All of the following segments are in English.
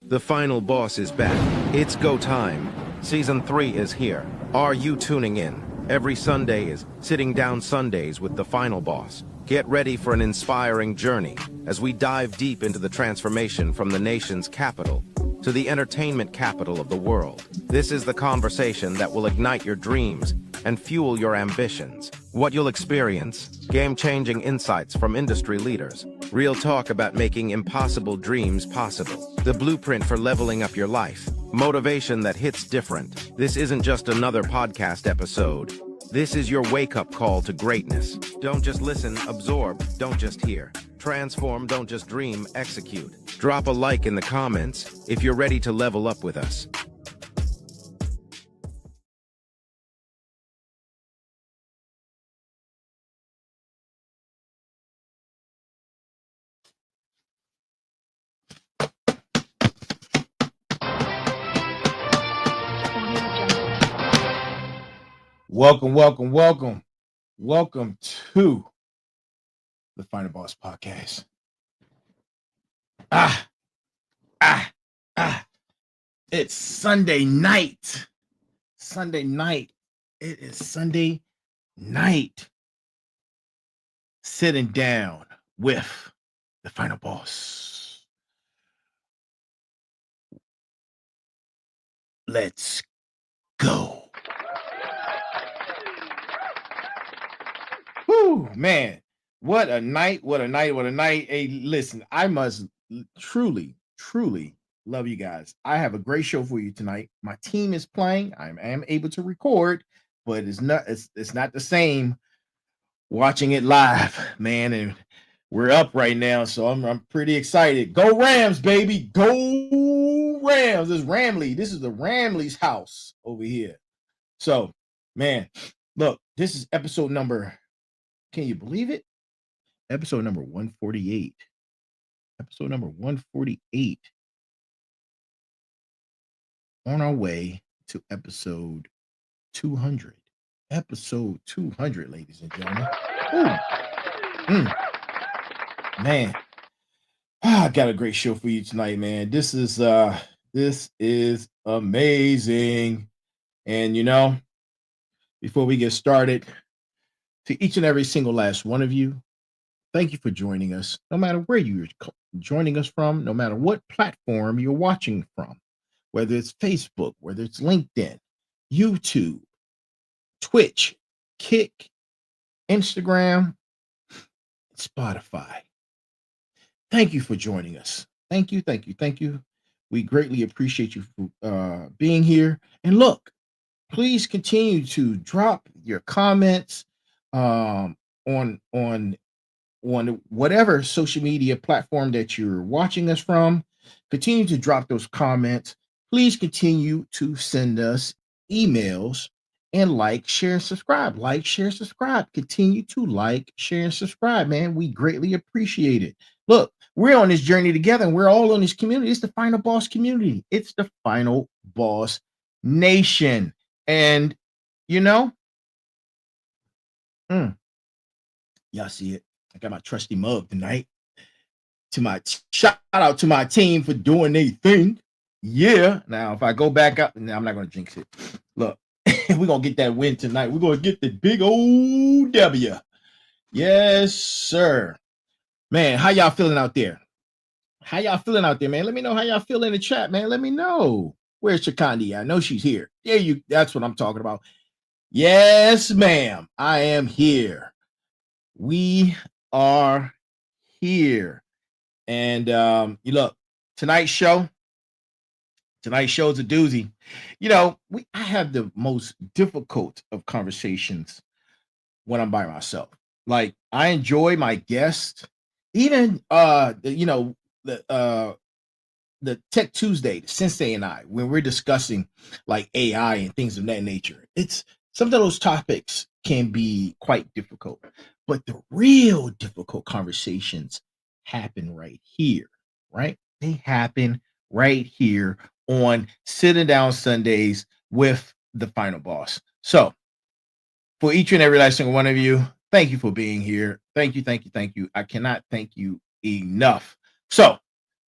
The final boss is back. It's go time. Season 3 is here. Are you tuning in? Every Sunday is Sitting Down Sundays with the final boss. Get ready for an inspiring journey as we dive deep into the transformation from the nation's capital to the entertainment capital of the world. This is the conversation that will ignite your dreams and fuel your ambitions. What you'll experience: game-changing insights from industry leaders, real talk about making impossible dreams possible, the blueprint for leveling up your life, motivation that hits different. This isn't just another podcast episode. This is your wake-up call to greatness. Don't just listen, absorb, don't just hear. Transform, don't just dream, execute. Drop a like in the comments if you're ready to level up with us. Welcome to the Final Boss Podcast. It's Sunday night. It is Sunday night. Sitting down with the Final Boss. Let's go. Whew, man, what a night. Hey, listen, I must truly love you guys. I have a great show for you tonight. My team is playing. I am able to record, but it's not the same watching it live, man. And we're up right now, so I'm pretty excited. Go Rams, baby. Go Rams. This is the Ramley's house over here. So, man, look, this is episode number, can you believe it? Episode number 148. Episode number 148. On our way to episode 200. Episode 200, ladies and gentlemen. Man. I got a great show for you tonight, man. This is amazing. And you know, before we get started, to each and every single last one of you, thank you for joining us, no matter where you're joining us from, no matter what platform you're watching from, whether it's Facebook, whether it's LinkedIn, YouTube, Twitch, Kick, Instagram, Spotify. Thank you for joining us. Thank you. We greatly appreciate you for being here. And look, please continue to drop your comments on whatever social media platform that you're watching us from. Continue to drop those comments. Please continue to send us emails and like, share, and subscribe. Like, share, subscribe. Continue to like, share, and subscribe, man. We greatly appreciate it. Look, we're on this journey together, and we're all on this community. It's the Final Boss community. It's the Final Boss Nation. And, you know, y'all see it. I got my trusty mug tonight. Shout out to my team for doing their thing. Yeah. Now, if I go back up, now I'm not going to jinx it. Look, we're going to get that win tonight. We're going to get the big old W. Yes, sir. Man, how y'all feeling out there? Man? Let me know how y'all feel in the chat, man. Let me know. Where's Chakandi? I know she's here. That's what I'm talking about. Yes, ma'am. I am here. We are here. And you look, tonight's show's a doozy. You know, I have the most difficult of conversations when I'm by myself. Like, I enjoy my guests, even the Tech Tuesday, the Sensei and I, when we're discussing like AI and things of that nature. It's some of those topics can be quite difficult, but the real difficult conversations happen right here, right? They happen right here on Sitting Down Sundays with the Final Boss. So for each and every last single one of you, thank you for being here. Thank you. I cannot thank you enough. So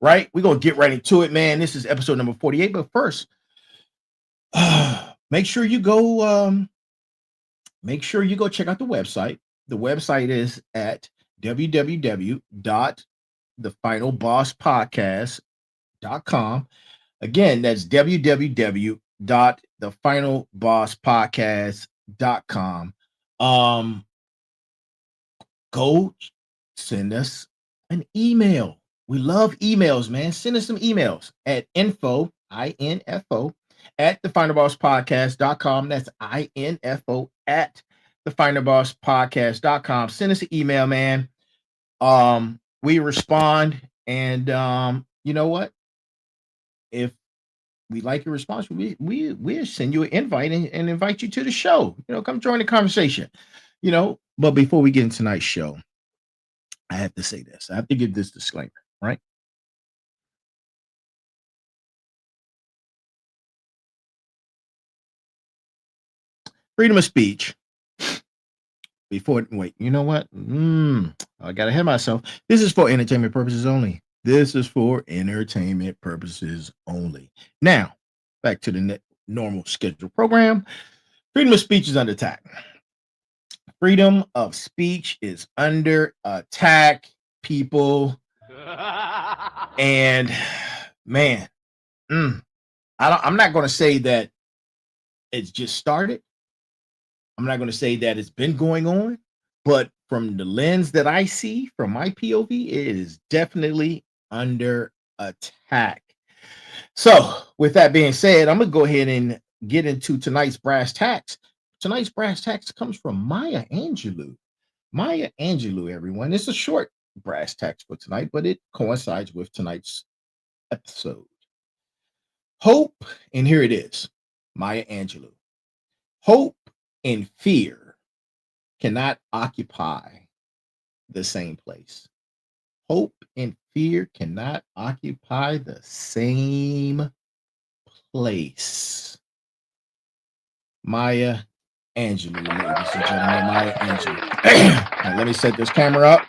right? We're gonna get right into it, man. This is episode number 48. But first, make sure you go check out the website. The website is at www.thefinalbosspodcast.com. Again, that's www.thefinalbosspodcast.com. Go send us an email. We love emails, man. Send us some emails at info at thefinalbosspodcast.com. That's info at thefinalbosspodcast.com. Send us an email, man. We respond, and you know what? If we like your response, we'll send you an invite and invite you to the show. Come join the conversation. But before we get into tonight's show, I have to say this. I have to give this disclaimer, right? Freedom of speech. Wait, you know what? I got ahead of myself. This is for entertainment purposes only. This is for entertainment purposes only. Now, back to the normal scheduled program. Freedom of speech is under attack. Freedom of speech is under attack, people. And man, I'm not going to say that it's just started. I'm not going to say that it's been going on, but from the lens that I see, from my POV, it is definitely under attack. So, with that being said, I'm going to go ahead and get into tonight's brass tacks. Tonight's brass tacks comes from Maya Angelou. Maya Angelou, everyone. It's a short brass tacks for tonight, but it coincides with tonight's episode. Hope, and here it is, Maya Angelou. Hope and fear cannot occupy the same place. Hope and fear cannot occupy the same place. Maya Angelou, ladies and gentlemen, Maya Angelou. Now, let me set this camera up,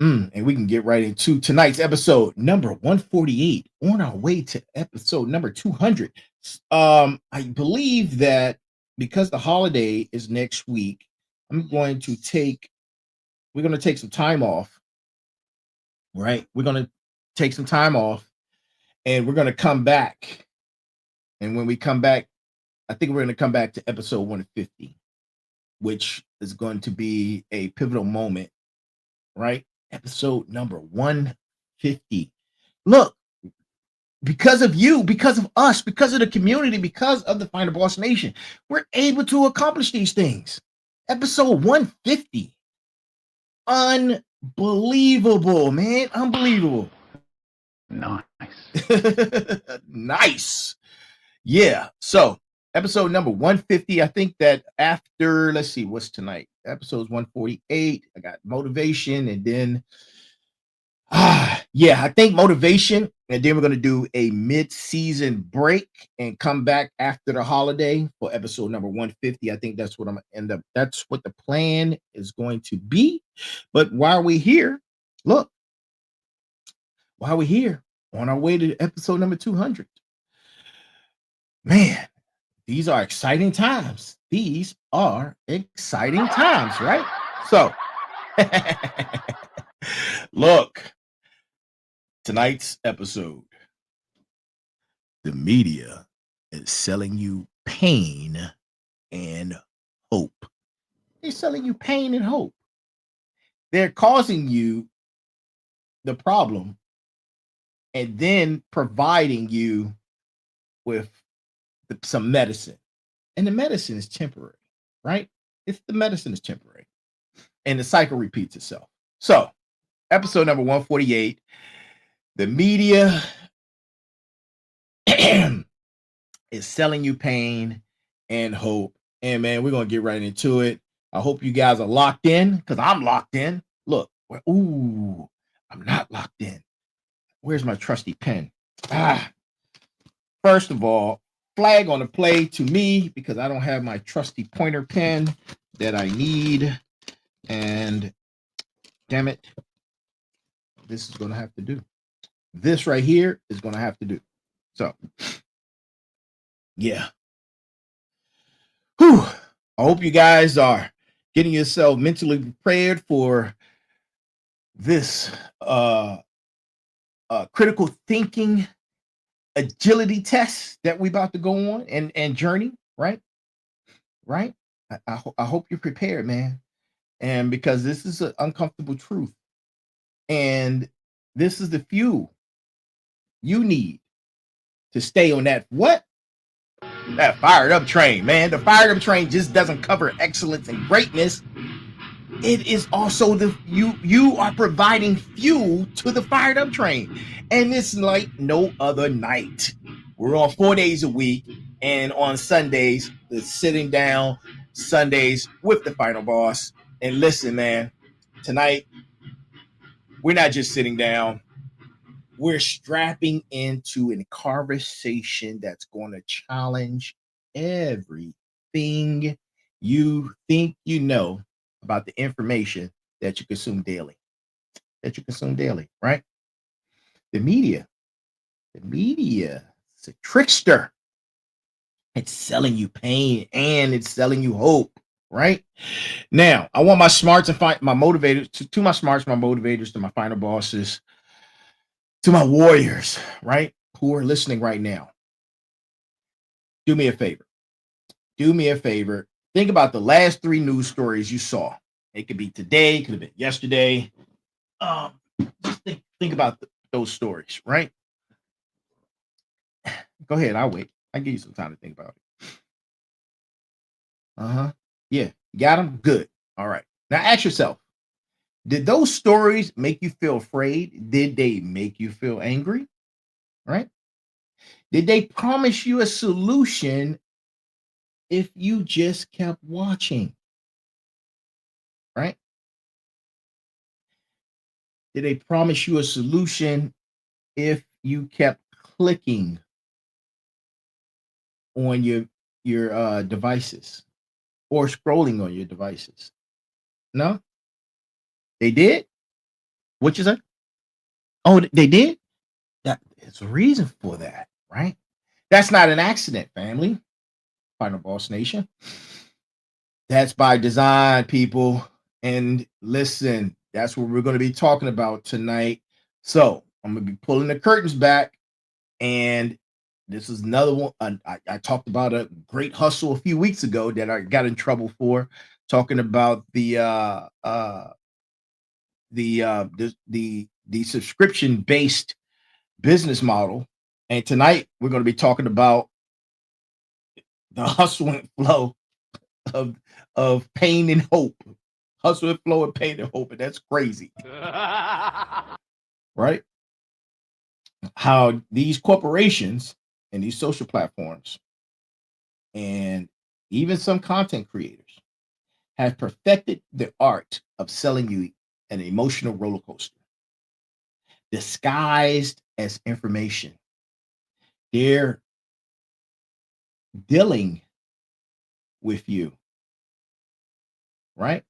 and we can get right into tonight's episode number 148. On our way to episode number 200. I believe that because the holiday is next week, we're going to take some time off, right? We're going to take some time off, and we're going to come back. And when we come back, I think we're going to come back to episode 150, which is going to be a pivotal moment, right? Episode number 150. Look, because of you, because of us, because of the community, because of the Final Boss Nation, we're able to accomplish these things. Episode 150. Unbelievable, man. Unbelievable. Nice. Nice. Yeah. So, episode number 150. I think that after, let's see, what's tonight? Episodes 148. I got motivation, and then I think motivation, and then we're going to do a mid-season break and come back after the holiday for episode number 150. I think that's what I'm going to end up. That's what the plan is going to be. But while we're here, look, while we're here on our way to episode number 200, man, these are exciting times. These are exciting times, right? So, look. Tonight's episode, the media is selling you pain and hope. They're selling you pain and hope. They're causing you the problem and then providing you with some medicine. And the medicine is temporary, right? The medicine is temporary. And the cycle repeats itself. So, episode number 148. The media is selling you pain and hope. And man, we're going to get right into it. I hope you guys are locked in, because I'm locked in. Look, I'm not locked in. Where's my trusty pen? First of all, flag on the play to me, because I don't have my trusty pointer pen that I need. And damn it, this is going to have to do. this right here is going to have to do. So, yeah. Whew. I hope you guys are getting yourself mentally prepared for this critical thinking agility test that we about to go on and journey, right? Right? I hope you're prepared, man. And because this is an uncomfortable truth. And this is the fuel you need to stay on that what? That fired up train, man. The fired up train just doesn't cover excellence and greatness. It is also the you are providing fuel to the fired up train. And it's like no other night. We're on 4 days a week, and on Sundays, it's sitting down Sundays with the final boss. And listen, man, tonight we're not just sitting down. We're strapping into a conversation that's going to challenge everything you think you know about the information that you consume daily. Right? The media is a trickster. It's selling you pain and it's selling you hope, right? Now, I want my smarts and my motivators to my smarts, my motivators, to my final bosses, to my warriors, right? Who are listening right now. Do me a favor. Think about the last 3 news stories you saw. It could be today, it could have been yesterday. Just think about those stories, right? Go ahead, I'll wait. I'll give you some time to think about it. Yeah, you got them? Good. All right. Now ask yourself, did those stories make you feel afraid? Did they make you feel angry? Right? Did they promise you a solution if you just kept watching? Right? Did they promise you a solution if you kept clicking on your devices or scrolling on your devices? No? They did? What you say? Oh, they did? There's a reason for that, right? That's not an accident, family. Final Boss Nation. That's by design, people. And listen, that's what we're going to be talking about tonight. So I'm going to be pulling the curtains back. And this is another one. I talked about a great hustle a few weeks ago that I got in trouble for, talking about the subscription based business model. And tonight we're going to be talking about the hustle and flow of pain and hope. Hustle and flow of pain and hope. And that's crazy. Right? How these corporations and these social platforms and even some content creators have perfected the art of selling you an emotional roller coaster disguised as information. They're dealing with you, right?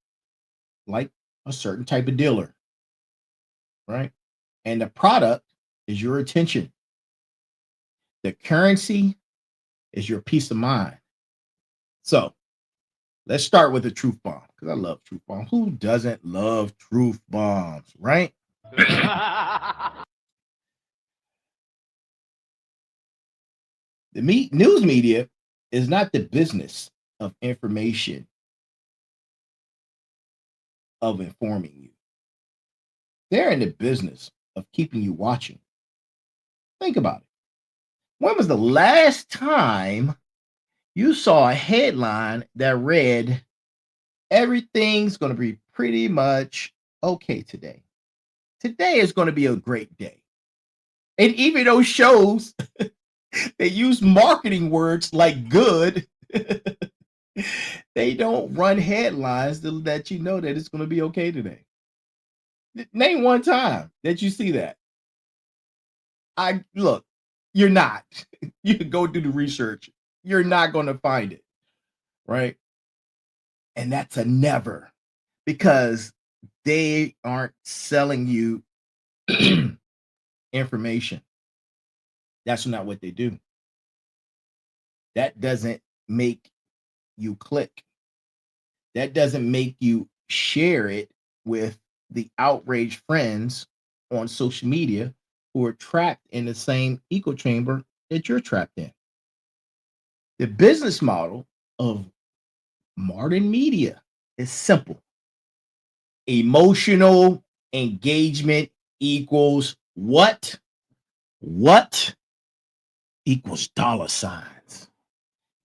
Like a certain type of dealer, right? And the product is your attention. The currency is your peace of mind. So let's start with the truth bomb because I love truth bombs. Who doesn't love truth bombs, right? The news media is not the business of information, of informing you. They're in the business of keeping you watching. Think about it. When was the last time you saw a headline that read, everything's going to be pretty much okay today? Today is going to be a great day. And even those shows, they use marketing words like good. They don't run headlines to let you know that it's going to be okay today. Name one time that you see that. Look, you're not. You can go do the research. You're not going to find it. Right? And that's a never, because they aren't selling you information. That's not what they do. That doesn't make you click. That doesn't make you share it with the outraged friends on social media who are trapped in the same echo chamber that you're trapped in. The business model of modern media is simple. Emotional engagement equals what? What equals dollar signs.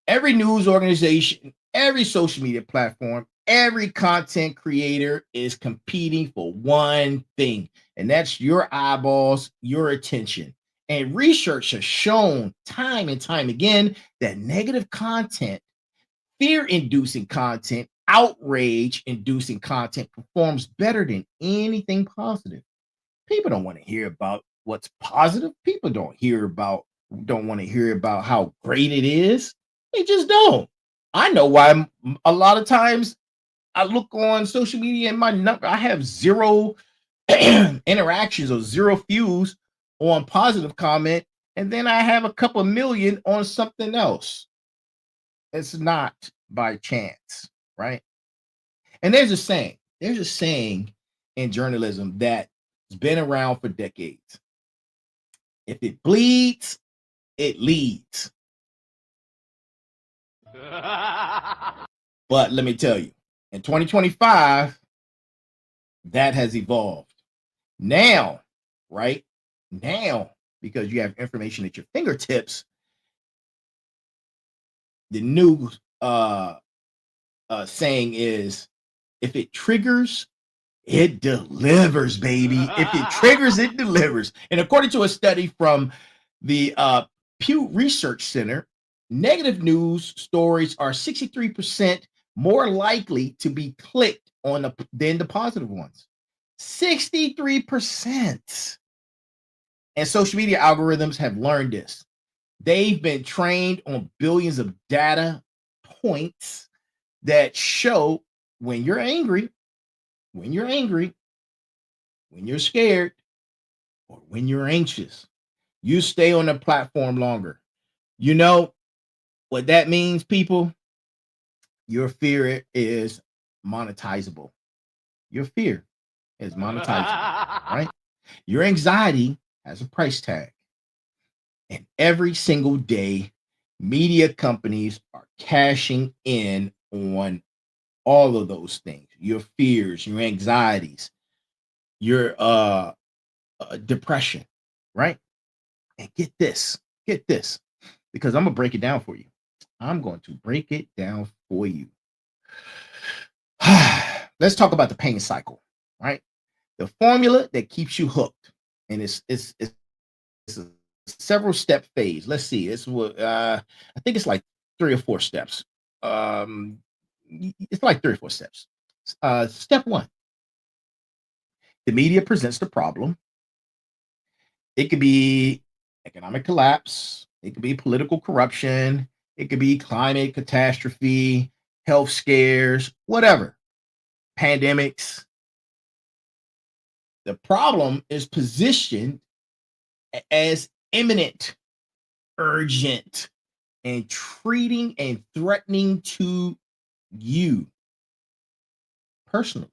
Every news organization, every social media platform, every content creator is competing for one thing, and that's your eyeballs, your attention. And research has shown time and time again that negative content, fear-inducing content, outrage-inducing content performs better than anything positive. People don't want to hear about what's positive. People don't want to hear about how great it is. They just don't. I know why a lot of times I look on social media and I have zero interactions or zero views on positive comment, and then I have a couple million on something else. It's not by chance, right? And there's a saying in journalism that's been around for decades. If it bleeds, it leads. But let me tell you, in 2025, that has evolved. Now, right? Now, because you have information at your fingertips, the new saying is, if it triggers, it delivers, baby. If it triggers, it delivers. And according to a study from the Pew Research Center, negative news stories are 63% more likely to be clicked on than the positive ones. 63%. And social media algorithms have learned this. They've been trained on billions of data points that show when you're angry, when you're scared, or when you're anxious, you stay on the platform longer. You know what that means, people? Your fear is monetizable. Your fear is monetizable, right? Your anxiety has a price tag. And every single day, media companies are cashing in on all of those things. Your fears, your anxieties, your depression, right? And get this, because I'm gonna break it down for you. I'm going to break it down for you. Let's talk about the pain cycle, right? The formula that keeps you hooked, and it's a several step phase. Let's see. It's what I think it's like 3 or 4 steps. It's like 3 or 4 steps. Step 1: the media presents the problem. It could be economic collapse. It could be political corruption. It could be climate catastrophe, health scares, whatever, pandemics. The problem is positioned as imminent, urgent, and treating and threatening to you personally,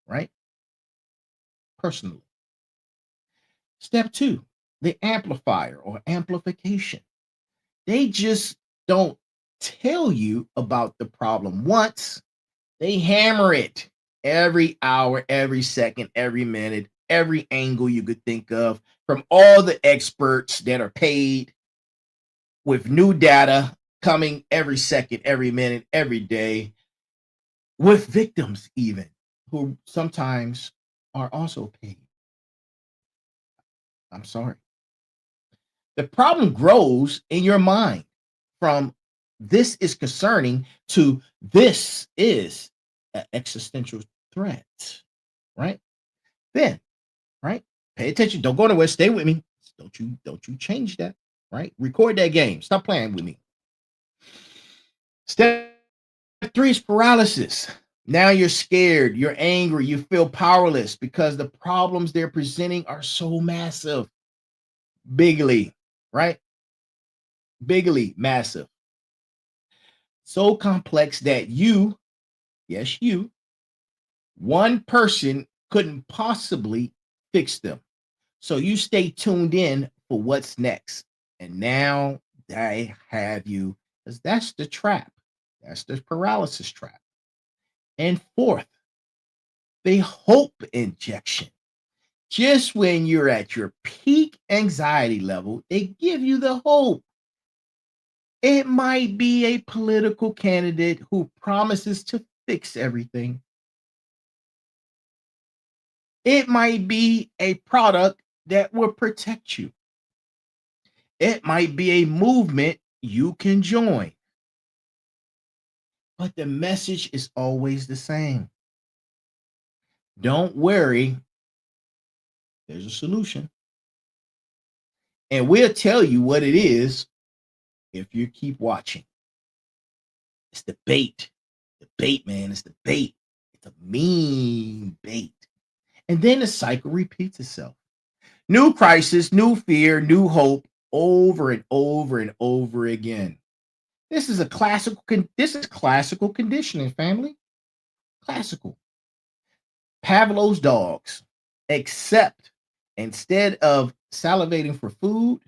right? Personally. Step 2: the amplifier or amplification. They just don't tell you about the problem once. They hammer it every hour, every second, every minute, every angle you could think of from all the experts that are paid with new data coming every second, every minute, every day, with victims even who sometimes are also paid. I'm sorry. The problem grows in your mind from this is concerning to this is an existential threat, right? Then, right? Pay attention. Don't go nowhere. Stay with me. Don't you change that, right? Record that game. Stop playing with me. Step 3 is paralysis. Now you're scared, you're angry, you feel powerless because the problems they're presenting are so massive. Bigly, right? Bigly, massive. So complex that you, yes, you, one person couldn't possibly fix them. So you stay tuned in for what's next. And now they have you, because that's the trap. That's the paralysis trap. And fourth, the hope injection. Just when you're at your peak anxiety level, they give you the hope. It might be a political candidate who promises to fix everything. It might be a product that will protect you. It might be a movement you can join. But the message is always the same. Don't worry, there's a solution. And we'll tell you what it is if you keep watching. It's the bait. The bait, man. It's the bait. It's a mean bait. And then the cycle repeats itself. New crisis, new fear, new hope, over and over and over again. This is classical conditioning, family. Classical. Pavlov's dogs, except instead of salivating for food,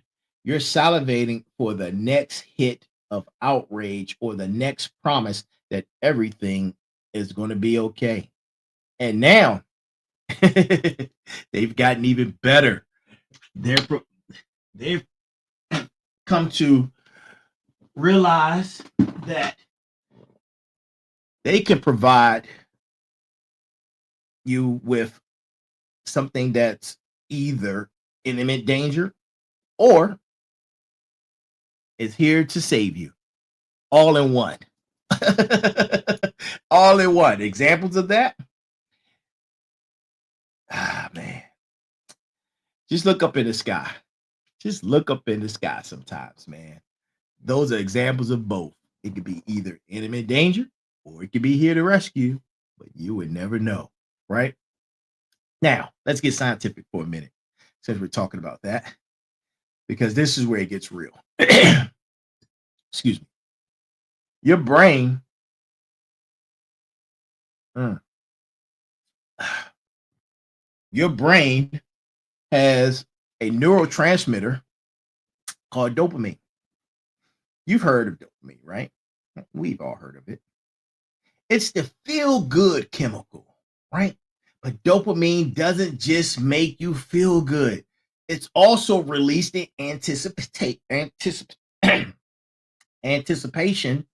you're salivating for the next hit of outrage or the next promise that everything is going to be okay. And now they've gotten even better. They've come to realize that they can provide you with something that's either in imminent danger or is here to save you, all in one. All in one. Examples of that? Man. Just look up in the sky. Just look up in the sky sometimes, man. Those are examples of both. It could be either imminent danger or it could be here to rescue, but you would never know, right? Now, let's get scientific for a minute since we're talking about that, because this is where it gets real. Excuse me. Your brain your brain has a neurotransmitter called dopamine. You've heard of dopamine, right? We've all heard of it. It's the feel-good chemical, right? But dopamine doesn't just make you feel good. It's also released in anticipation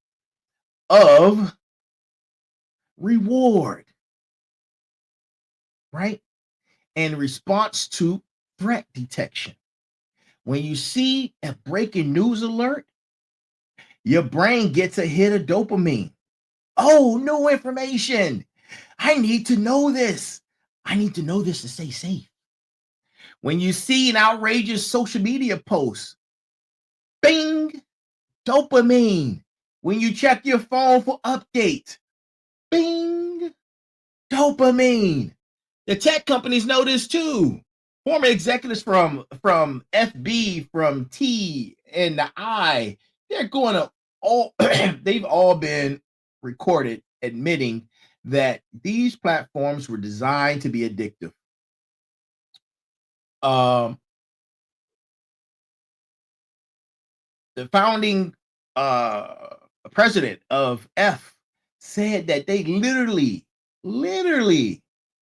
of reward, right? In response to threat detection. When you see a breaking news alert, your brain gets a hit of dopamine. Oh, new information. I need to know this. I need to know this to stay safe. When you see an outrageous social media post, bing, dopamine. When you check your phone for updates, bing, dopamine. The tech companies know this too. Former executives from FB, from T and the I, they're going to all they've all been recorded admitting that these platforms were designed to be addictive. The founding president of F said that they literally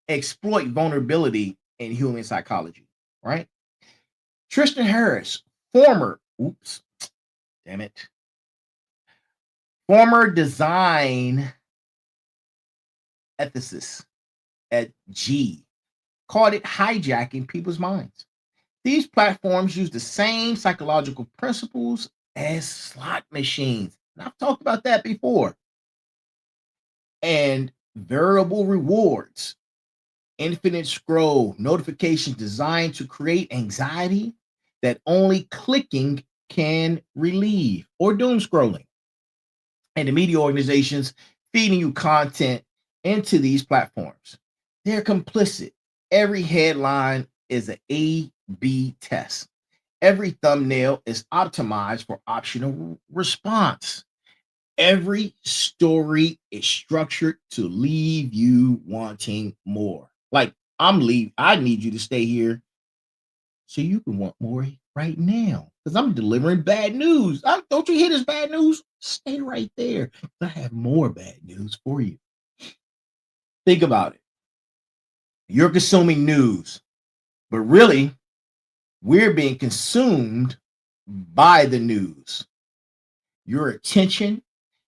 exploit vulnerability in human psychology, right? Tristan Harris, former design ethicist at G, called it hijacking people's minds. These platforms use the same psychological principles as slot machines. And I've talked about that before. And variable rewards, infinite scroll, notifications designed to create anxiety that only clicking can relieve, or doom scrolling. And the media organizations feeding you content into these platforms. They're complicit. Every headline is an A/B test. Every thumbnail is optimized for optional response. Every story is structured to leave you wanting more. Like I need you to stay here so you can want more right now. Because I'm delivering bad news. Don't you hear this bad news? Stay right there. I have more bad news for you. Think about it. You're consuming news, but really, we're being consumed by the news. Your attention,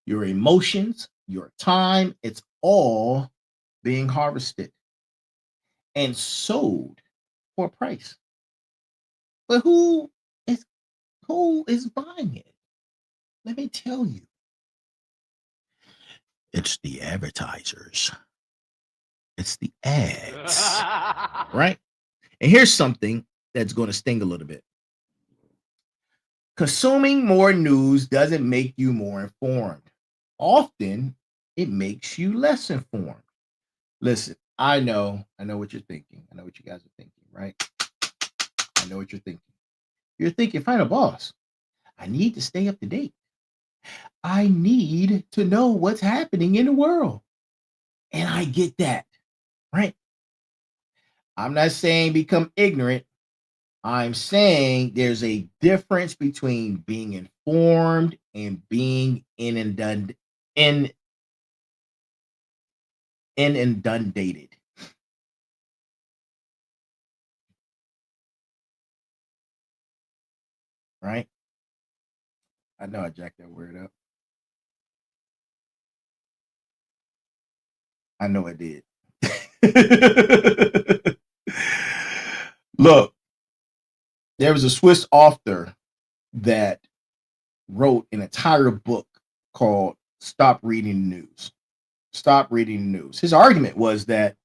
your emotions, your time, it's all being harvested and sold for a price. But who is buying it? Let me tell you. It's the advertisers. It's the ads. Right? And here's something that's going to sting a little bit. Consuming more news doesn't make you more informed. Often, it makes you less informed. Listen, I know what you're thinking. I know what you guys are thinking, right? I know what you're thinking. You're thinking, find a boss. I need to stay up to date. I need to know what's happening in the world. And I get that, right? I'm not saying become ignorant. I'm saying there's a difference between being informed and being inundated. Right? I know I jacked that word up. I know I did. Look, there was a Swiss author that wrote an entire book called Stop Reading the News. Stop Reading the News. His argument was that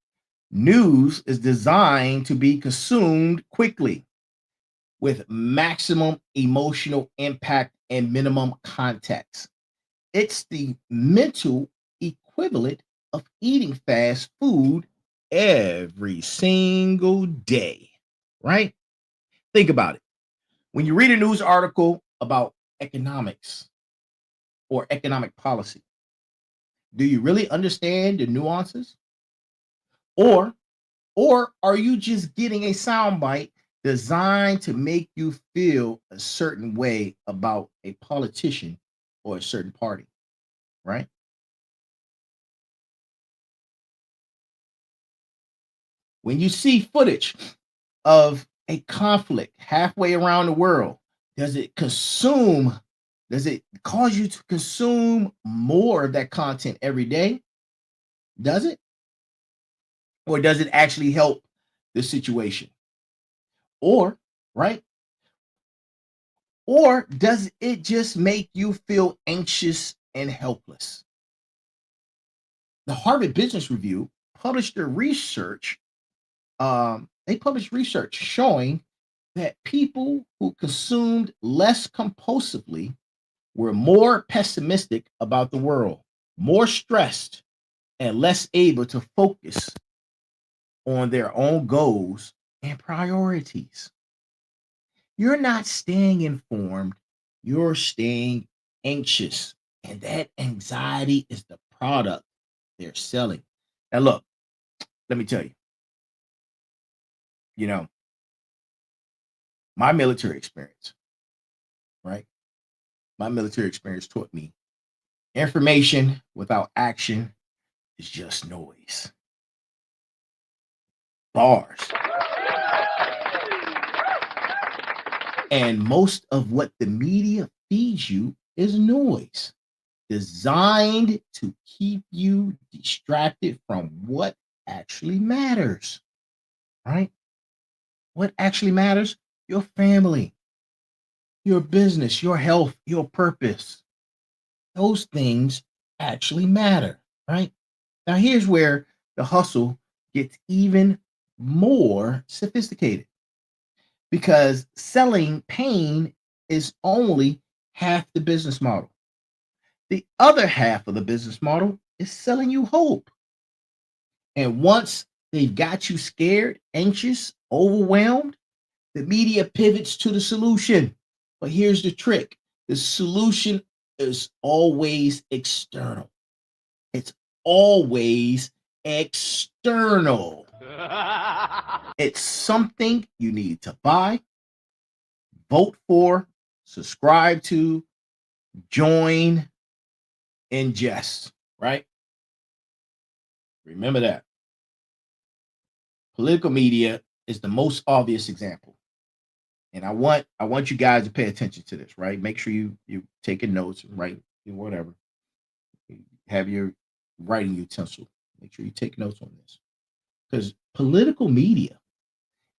news is designed to be consumed quickly with maximum emotional impact and minimum context. It's the mental equivalent of eating fast food every single day, right? Think about it. When you read a news article about economics or economic policy, do you really understand the nuances? Or are you just getting a soundbite designed to make you feel a certain way about a politician or a certain party, right? When you see footage of a conflict halfway around the world, does it cause you to consume more of that content every day? Does it? Or does it actually help the situation? Or, right? Or does it just make you feel anxious and helpless? The Harvard Business Review published their research. They published research showing that people who consumed less compulsively were more pessimistic about the world, more stressed, and less able to focus on their own goals and priorities. You're not staying informed, you're staying anxious. And that anxiety is the product they're selling. Now, look, let me tell you, you know, my military experience, right? My military experience taught me information without action is just noise. Bars. And most of what the media feeds you is noise designed to keep you distracted from what actually matters, right? What actually matters? Your family, your business, your health, your purpose. Those things actually matter, right? Now, here's where the hustle gets even more sophisticated because selling pain is only half the business model. The other half of the business model is selling you hope. And once they've got you scared, anxious, overwhelmed, The media pivots to the solution. But here's the trick. The solution is always external. It's always external. It's something you need to buy, vote for, subscribe to, join, ingest, right? Remember that. Political media is the most obvious example. And I want you guys to pay attention to this, right? Make sure you taking notes, right? Whatever. Have your writing utensil. Make sure you take notes on this. Because political media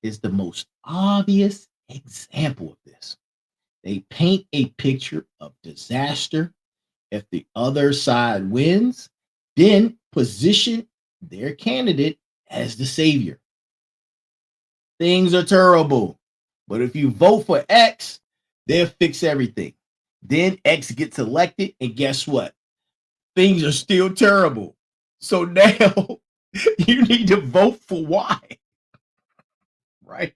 is the most obvious example of this. They paint a picture of disaster. If the other side wins, then position their candidate as the savior. Things are terrible. But if you vote for X, they'll fix everything. Then X gets elected, and guess what? Things are still terrible. So now you need to vote for Y. Right?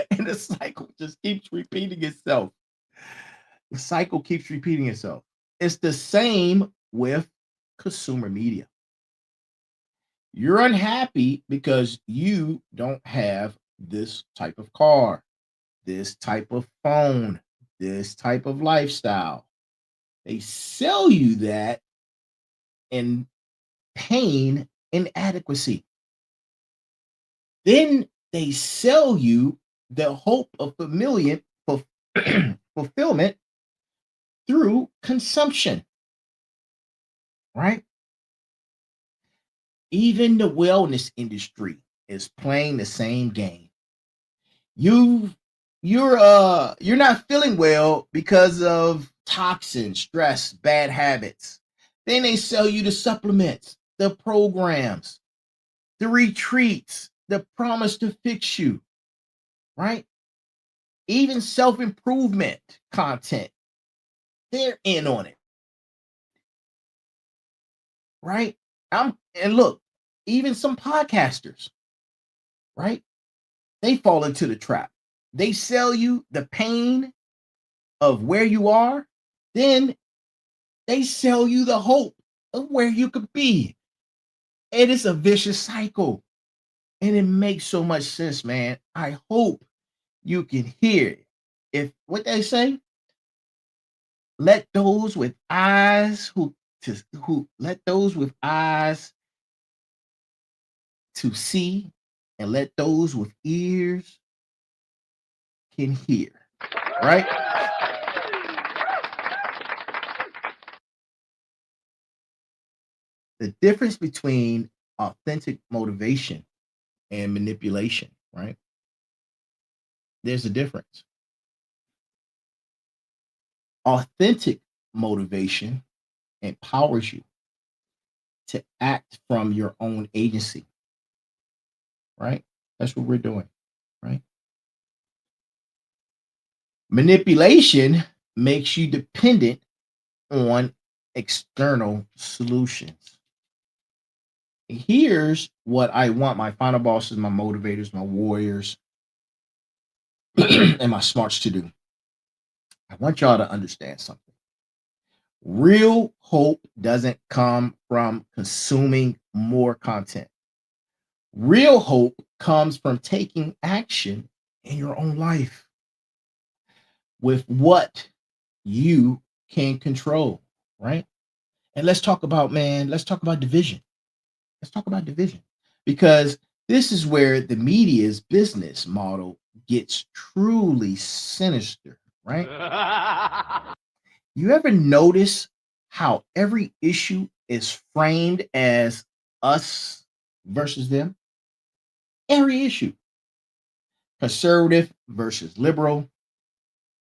And the cycle just keeps repeating itself. The cycle keeps repeating itself. It's the same with consumer media. You're unhappy because you don't have this type of car, this type of phone, this type of lifestyle. They sell you that in pain and inadequacy. Then they sell you the hope of fulfillment through consumption, right? Even the wellness industry is playing the same game. You're not feeling well because of toxins, stress, bad habits. Then they sell you the supplements, the programs, the retreats, the promise to fix you, right? Even self-improvement content, they're in on it, right? And look, even some podcasters, right? They fall into the trap. They sell you the pain of where you are, then they sell you the hope of where you could be. It is a vicious cycle. And it makes so much sense, man. I hope you can hear it. If what they say, let those with eyes let those with eyes to see, and let those with ears can hear, right? The difference between authentic motivation and manipulation, right? There's a difference. Authentic motivation empowers you to act from your own agency, right? That's what we're doing, right? Manipulation makes you dependent on external solutions. Here's what I want my final bosses, my motivators, my warriors, and my smarts to do. I want y'all to understand something. Real hope doesn't come from consuming more content. Real hope comes from taking action in your own life with what you can control, right? And let's talk about division. Let's talk about division, because this is where the media's business model gets truly sinister, right? You ever notice how every issue is framed as us versus them? Every issue. Conservative versus liberal,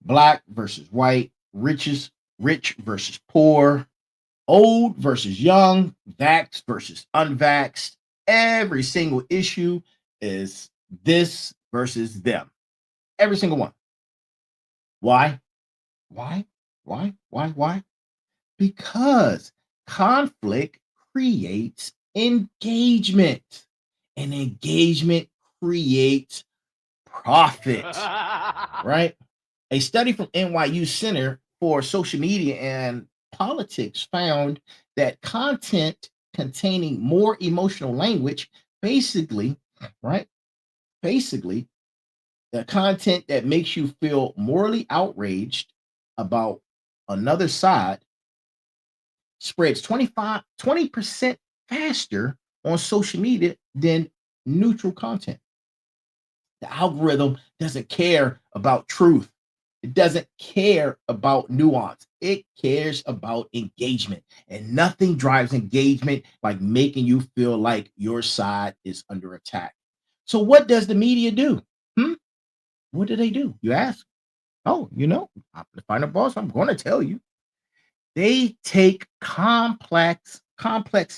black versus white, rich versus poor, old versus young, vaxxed versus unvaxxed. Every single issue is this versus them. Every single one. Why? Why? Because conflict creates engagement, and engagement creates profit, right? A study from NYU Center for Social Media and Politics found that content containing more emotional language, basically, right? Basically, the content that makes you feel morally outraged about another side spreads 20% faster on social media than neutral content. The algorithm doesn't care about truth. It doesn't care about nuance. It cares about engagement. And nothing drives engagement like making you feel like your side is under attack. So what does the media do? What do they do? You ask. Oh, I'm the final boss. I'm going to tell you. They take complex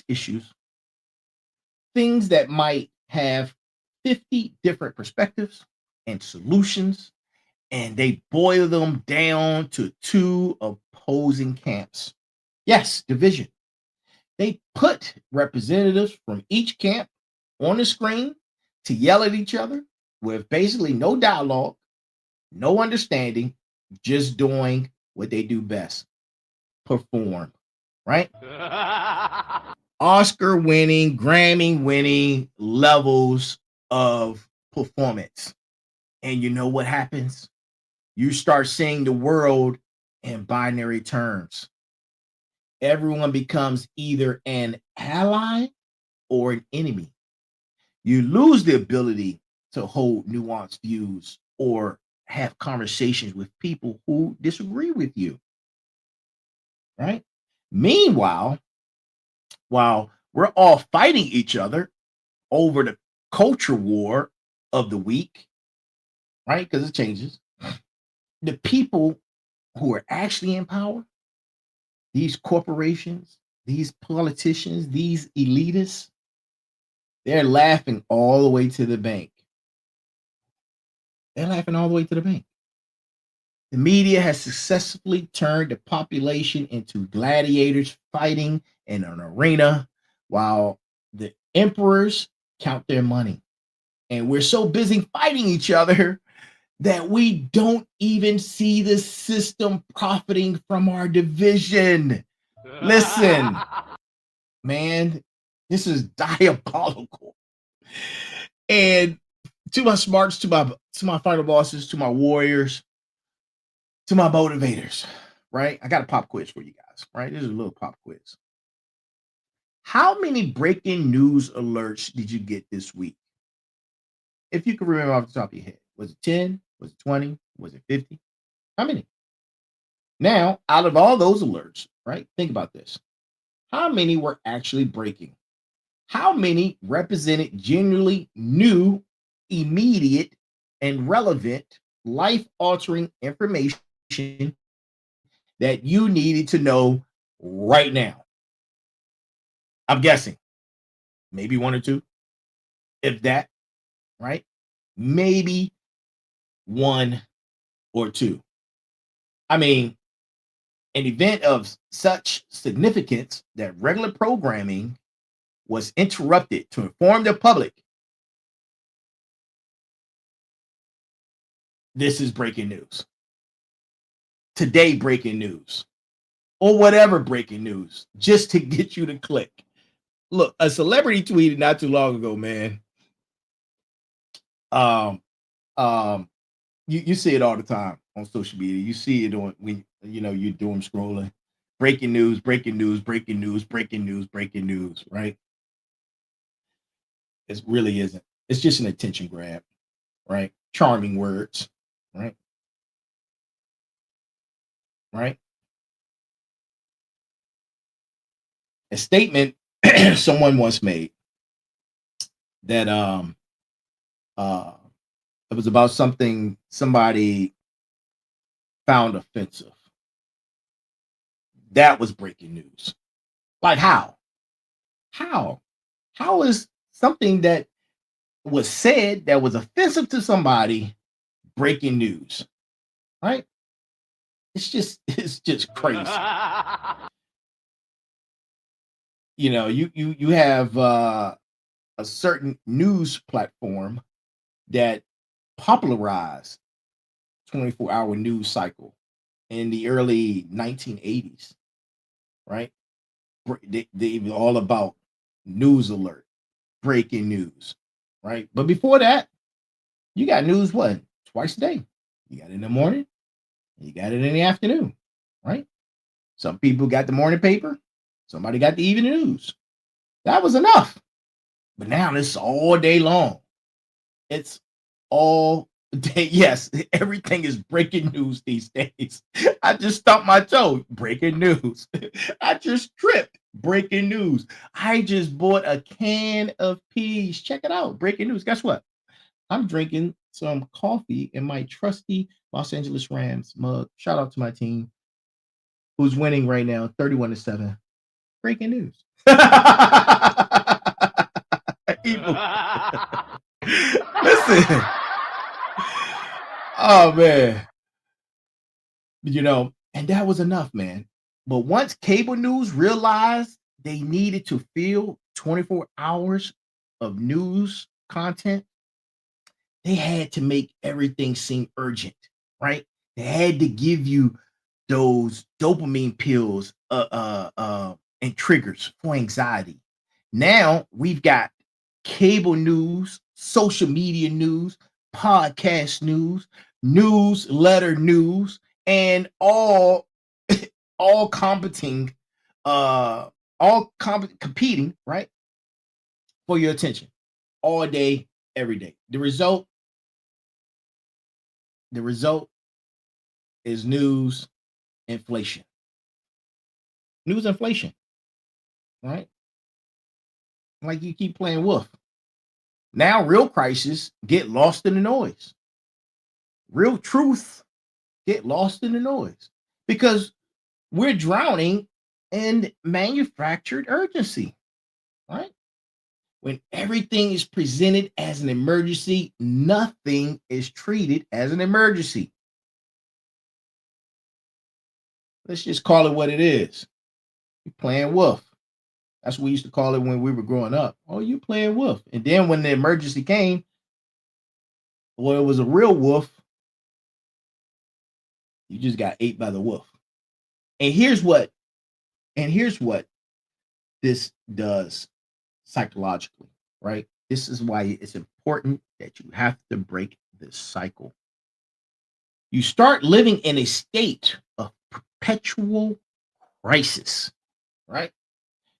issues, things that might have 50 different perspectives and solutions, and they boil them down to two opposing camps. Yes, division. They put representatives from each camp on the screen to yell at each other with basically no dialogue, no understanding, just doing what they do best, perform, right? Oscar winning, Grammy winning levels of performance. And you know what happens? You start seeing the world in binary terms. Everyone becomes either an ally or an enemy. You lose the ability to hold nuanced views or have conversations with people who disagree with you, right? Meanwhile, while we're all fighting each other over the culture war of the week, right? Because it changes. The people who are actually in power, these corporations, these politicians, these elitists, they're laughing all the way to the bank. They're laughing all the way to the bank. The media has successfully turned the population into gladiators fighting in an arena while the emperors count their money. And we're so busy fighting each other that we don't even see the system profiting from our division. Listen, man, this is diabolical. And to my smarts, to my final bosses, to my warriors, to my motivators, right? I got a pop quiz for you guys, right? This is a little pop quiz. How many breaking news alerts did you get this week? If you can remember off the top of your head, was it 10? Was it 20? Was it 50? How many? Now, out of all those alerts, right? Think about this. How many were actually breaking? How many represented genuinely new, immediate, and relevant, life-altering information that you needed to know right now? I'm guessing maybe one or two, if that, right? Maybe one or two. I mean, an event of such significance that regular programming was interrupted to inform the public. This is breaking news. Today, breaking news. Or whatever breaking news, just to get you to click. Look, a celebrity tweeted not too long ago, man. You see it all the time on social media. You see it on when you're doing scrolling. Breaking news, breaking news, breaking news, breaking news, breaking news, right? It really isn't. It's just an attention grab, right? Charming words, right? Right? A statement someone once made that it was about something somebody found offensive. That was breaking news. Like how? How? How is something that was said that was offensive to somebody breaking news? Right? It's just crazy. You have a certain news platform that popularized 24-hour news cycle in the early 1980s, right? They were all about news alert, breaking news, right? But before that, you got news what? Twice a day. You got it in the morning, and you got it in the afternoon, right? Some people got the morning paper, somebody got the evening news. That was enough. But now it's all day long. It's all day. Yes, everything is breaking news these days. I just stumped my toe. Breaking news. I just tripped. Breaking news. I just bought a can of peas. Check it out. Breaking news. Guess what? I'm drinking some coffee in my trusty Los Angeles Rams mug. Shout out to my team who's winning right now, 31-7. Breaking news. Evil. Listen. Oh man. And that was enough, man. But once cable news realized they needed to fill 24 hours of news content, they had to make everything seem urgent, right? They had to give you those dopamine pills and triggers for anxiety. Now we've got cable news, social media news, podcast news, newsletter news, and all competing, competing, right, for your attention all day, every day. The result is news inflation. News inflation, right? Like you keep playing wolf. Now real crises get lost in the noise. Real truth get lost in the noise because we're drowning in manufactured urgency, right? When everything is presented as an emergency, nothing is treated as an emergency. Let's just call it what it is. You're playing wolf. That's what we used to call it when we were growing up. Oh, you playing wolf. And then when the emergency came, well, it was a real wolf. You just got ate by the wolf. And here's what this does psychologically, right? This is why it's important that you have to break this cycle. You start living in a state of perpetual crisis, right?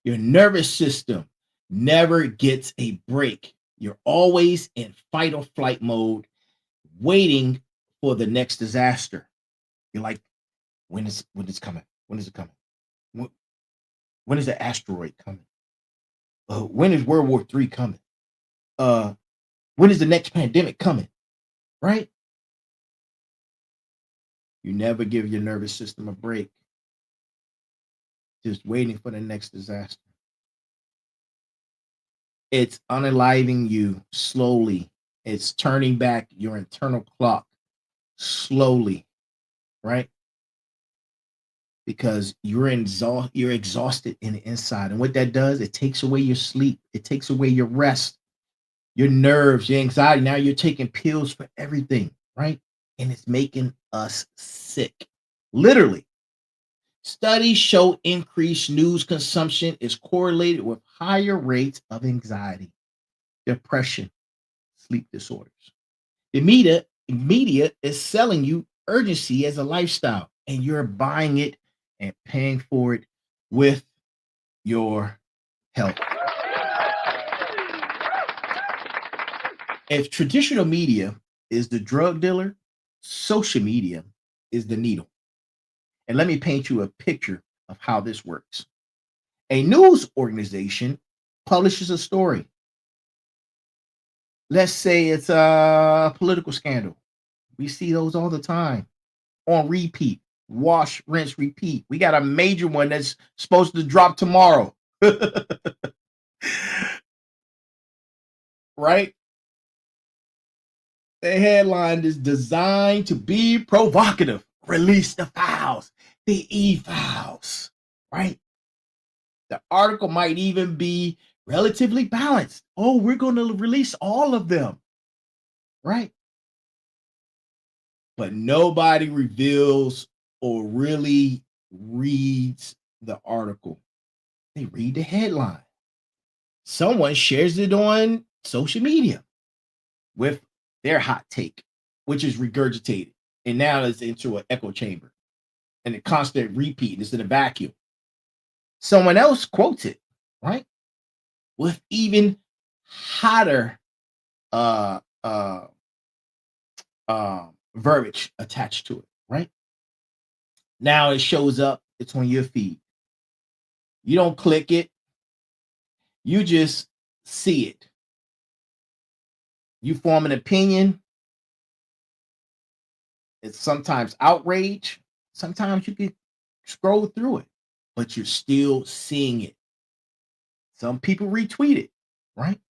Your nervous system never gets a break. You're always in fight or flight mode, waiting for the next disaster. You're like, when is it coming? When is it coming? When is the asteroid coming? When is World War III coming? When is the next pandemic coming? Right? You never give your nervous system a break. Just waiting for the next disaster. It's unaliving you slowly. It's turning back your internal clock slowly, right? Because you're exhausted in the inside. And what that does, it takes away your sleep. It takes away your rest, your nerves, your anxiety. Now you're taking pills for everything, right? And it's making us sick. Literally. Studies show increased news consumption is correlated with higher rates of anxiety, depression, sleep disorders. The media is selling you urgency as a lifestyle, and you're buying it and paying for it with your health. If traditional media is the drug dealer, social media is the needle. And let me paint you a picture of how this works. A news organization publishes a story. Let's say it's a political scandal. We see those all the time on repeat. Wash, rinse, repeat. We got a major one that's supposed to drop tomorrow. Right? The headline is designed to be provocative. Release the files, the e-files, right? The article might even be relatively balanced. Oh, we're going to release all of them, right? but nobody reveals or really reads the article. They read the headline. Someone shares it on social media with their hot take, which is regurgitated. And now it's into an echo chamber and a constant repeat. It's in a vacuum. Someone else quotes it, right? With even hotter verbiage attached to it, right? Now it shows up, it's on your feed. You don't click it, you just see it. You form an opinion. It's sometimes outrage. Sometimes you can scroll through it, but you're still seeing it. Some people retweet it, right?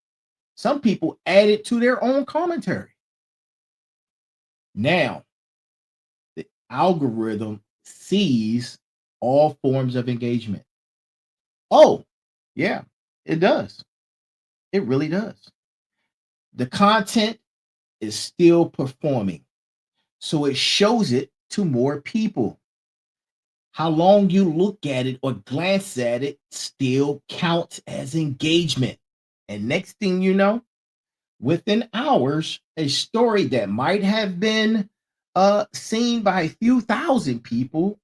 Some people add it to their own commentary. Now, the algorithm sees all forms of engagement. Oh, yeah, it does. It really does. The content is still performing, so it shows it to more people. How long you look at it or glance at it still counts as engagement. And next thing you know, within hours, a story that might have been seen by a few thousand people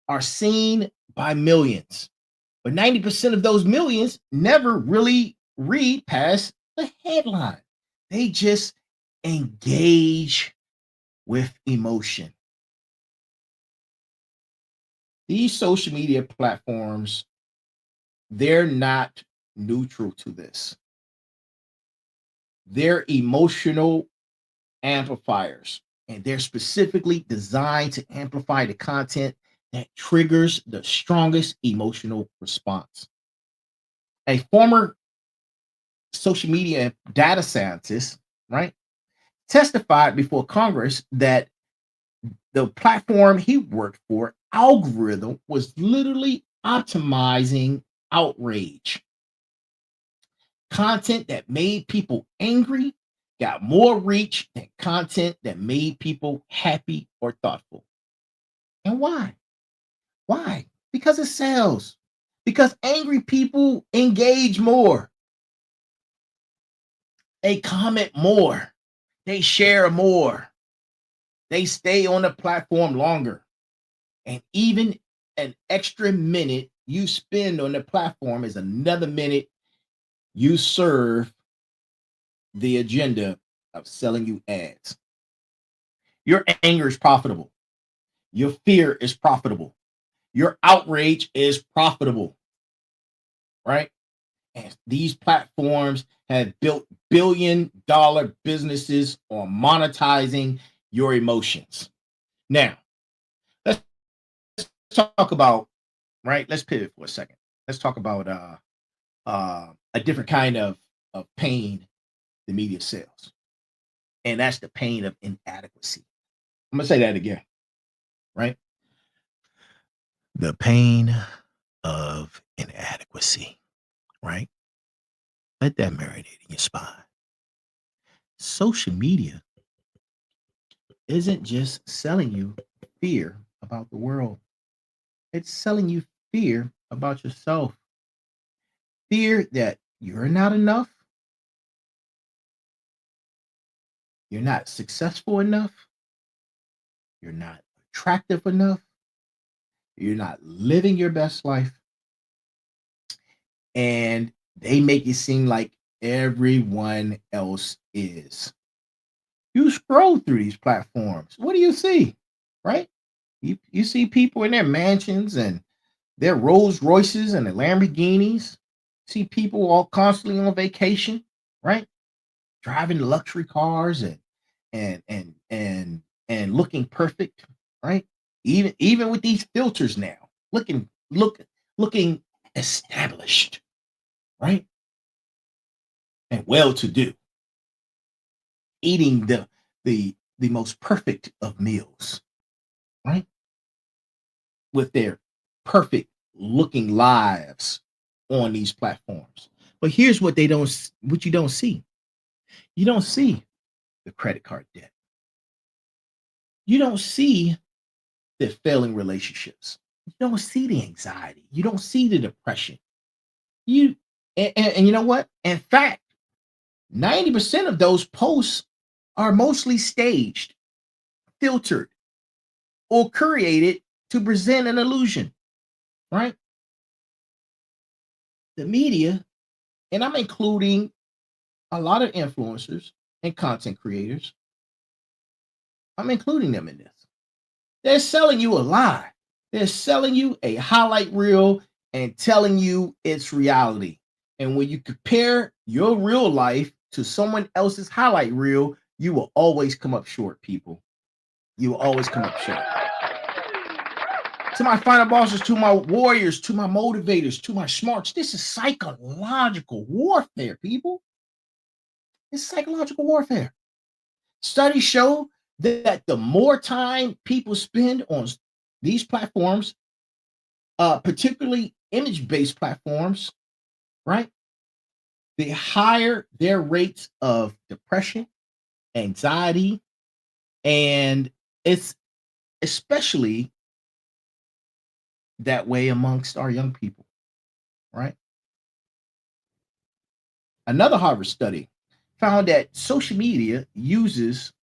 are seen by millions. But 90% of those millions never really read past the headline. They just engage with emotion. These social media platforms, they're not neutral to this. They're emotional amplifiers, and they're specifically designed to amplify the content that triggers the strongest emotional response. A former social media data scientist, right, testified before Congress that the platform he worked for algorithm was literally optimizing outrage. Content that made people angry got more reach than content that made people happy or thoughtful. And why? Why? Because it sells. Because angry people engage more. They comment more. They share more. They stay on the platform longer. And even an extra minute you spend on the platform is another minute you serve the agenda of selling you ads. Your anger is profitable. Your fear is profitable. Your outrage is profitable, right? And these platforms have built billion-dollar businesses on monetizing your emotions. Now, let's talk about, right? Let's pivot for a second. Let's talk about a different kind of pain the media sells. And that's the pain of inadequacy. I'm going to say that again, right? The pain of inadequacy, right? Let that marinate in your spine. Social media isn't just selling you fear about the world. It's selling you fear about yourself. Fear that you're not enough. You're not successful enough. You're not attractive enough. You're not living your best life. And they make it seem like everyone else is. You scroll through these platforms. What do you see? Right? You see people in their mansions and their Rolls Royces and their Lamborghinis. See people all constantly on vacation, right? Driving luxury cars and looking perfect, right? Even with these filters now, looking established, right? And well-to-do, eating the most perfect of meals, right? With their perfect looking lives on these platforms. But here's what you don't see. You don't see the credit card debt. You don't see the failing relationships. You don't see the anxiety. You don't see the depression. You and you know what? In fact, 90% of those posts are mostly staged, filtered, or curated to present an illusion, right? The media, and I'm including a lot of influencers and content creators, I'm including them in this. They're selling you a lie. They're selling you a highlight reel and telling you it's reality. And when you compare your real life to someone else's highlight reel, you will always come up short, people. You will always come up short. To my final bosses, to my warriors, to my motivators, to my smarts, this is psychological warfare, people. It's psychological warfare. Studies show that the more time people spend on these platforms, particularly image-based platforms, right, the higher their rates of depression, anxiety, and it's especially that way amongst our young people, right? Another Harvard study found that social media use is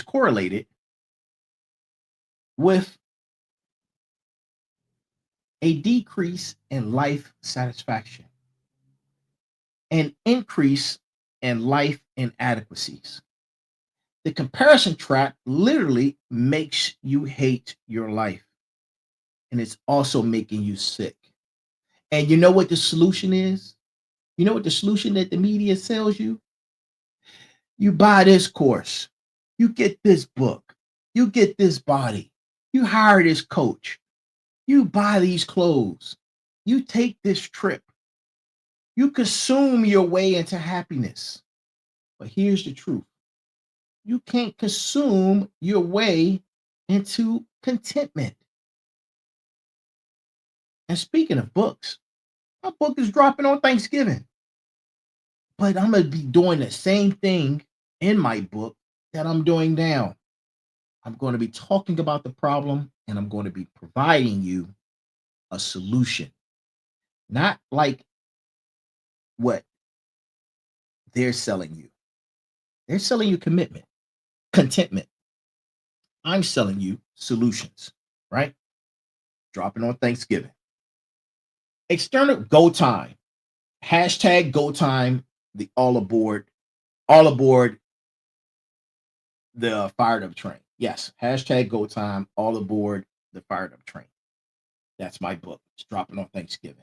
correlated with a decrease in life satisfaction, an increase in life inadequacies. The comparison trap literally makes you hate your life, and it's also making you sick. And you know what the solution is? You know what the solution that the media sells you? You buy this course, you get this book, you get this body, you hire this coach, you buy these clothes, you take this trip, you consume your way into happiness. But here's the truth: you can't consume your way into contentment. And speaking of books, my book is dropping on Thanksgiving, but I'm going to be doing the same thing in my book that I'm doing now. I'm going to be talking about the problem and I'm going to be providing you a solution, not like what they're selling you. They're selling you commitment, contentment. I'm selling you solutions, right? Dropping on Thanksgiving. External go time. Hashtag go time. The all aboard the fired up train. Yes, hashtag go time, all aboard the fired up train. That's my book. It's dropping on Thanksgiving.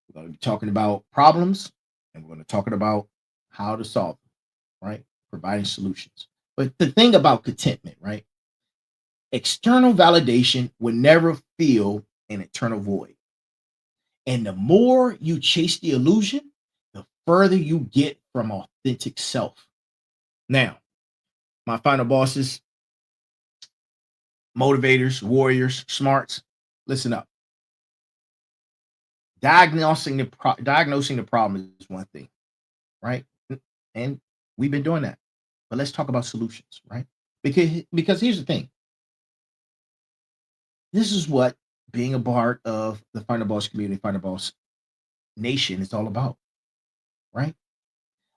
We're going to be talking about problems and we're going to talk about how to solve them, right? Providing solutions. But the thing about contentment, right? External validation will never fill an internal void. And the more you chase the illusion, the further you get from authentic self. Now, my final bosses, motivators, warriors, smarts, listen up. Diagnosing the problem is one thing, right? And we've been doing that. But let's talk about solutions, right? Because here's the thing. This is what being a part of the Final Boss community, Final Boss Nation is all about, right?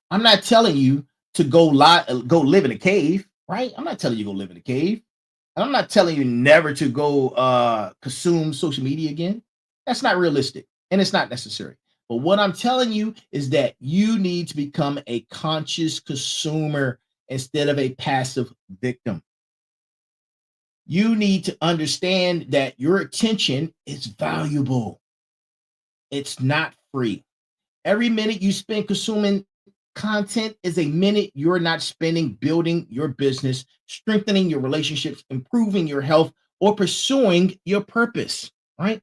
I'm not telling you to go live in a cave, right? I'm not telling you to go live in a cave. And I'm not telling you never to go consume social media again. That's not realistic and it's not necessary. But what I'm telling you is that you need to become a conscious consumer instead of a passive victim. You need to understand that your attention is valuable. It's not free. Every minute you spend consuming content is a minute you're not spending building your business, strengthening your relationships, improving your health, or pursuing your purpose, right?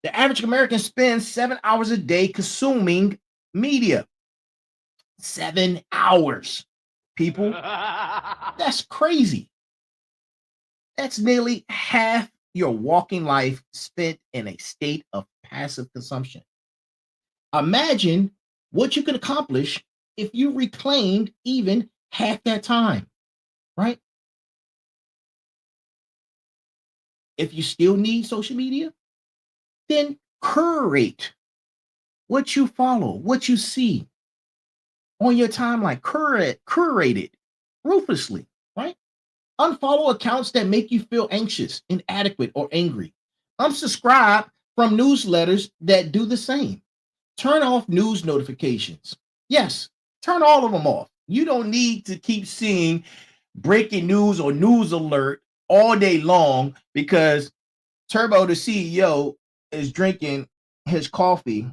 The average American spends 7 hours a day consuming media. 7 hours, people. That's crazy. That's nearly half your walking life spent in a state of passive consumption. Imagine what you could accomplish if you reclaimed even half that time, right? If you still need social media, then curate what you follow, what you see on your timeline. Curate it ruthlessly, right? Unfollow accounts that make you feel anxious, inadequate, or angry. Unsubscribe from newsletters that do the same. Turn off news notifications. Yes, turn all of them off. You don't need to keep seeing breaking news or news alert all day long because Turbo, the CEO, is drinking his coffee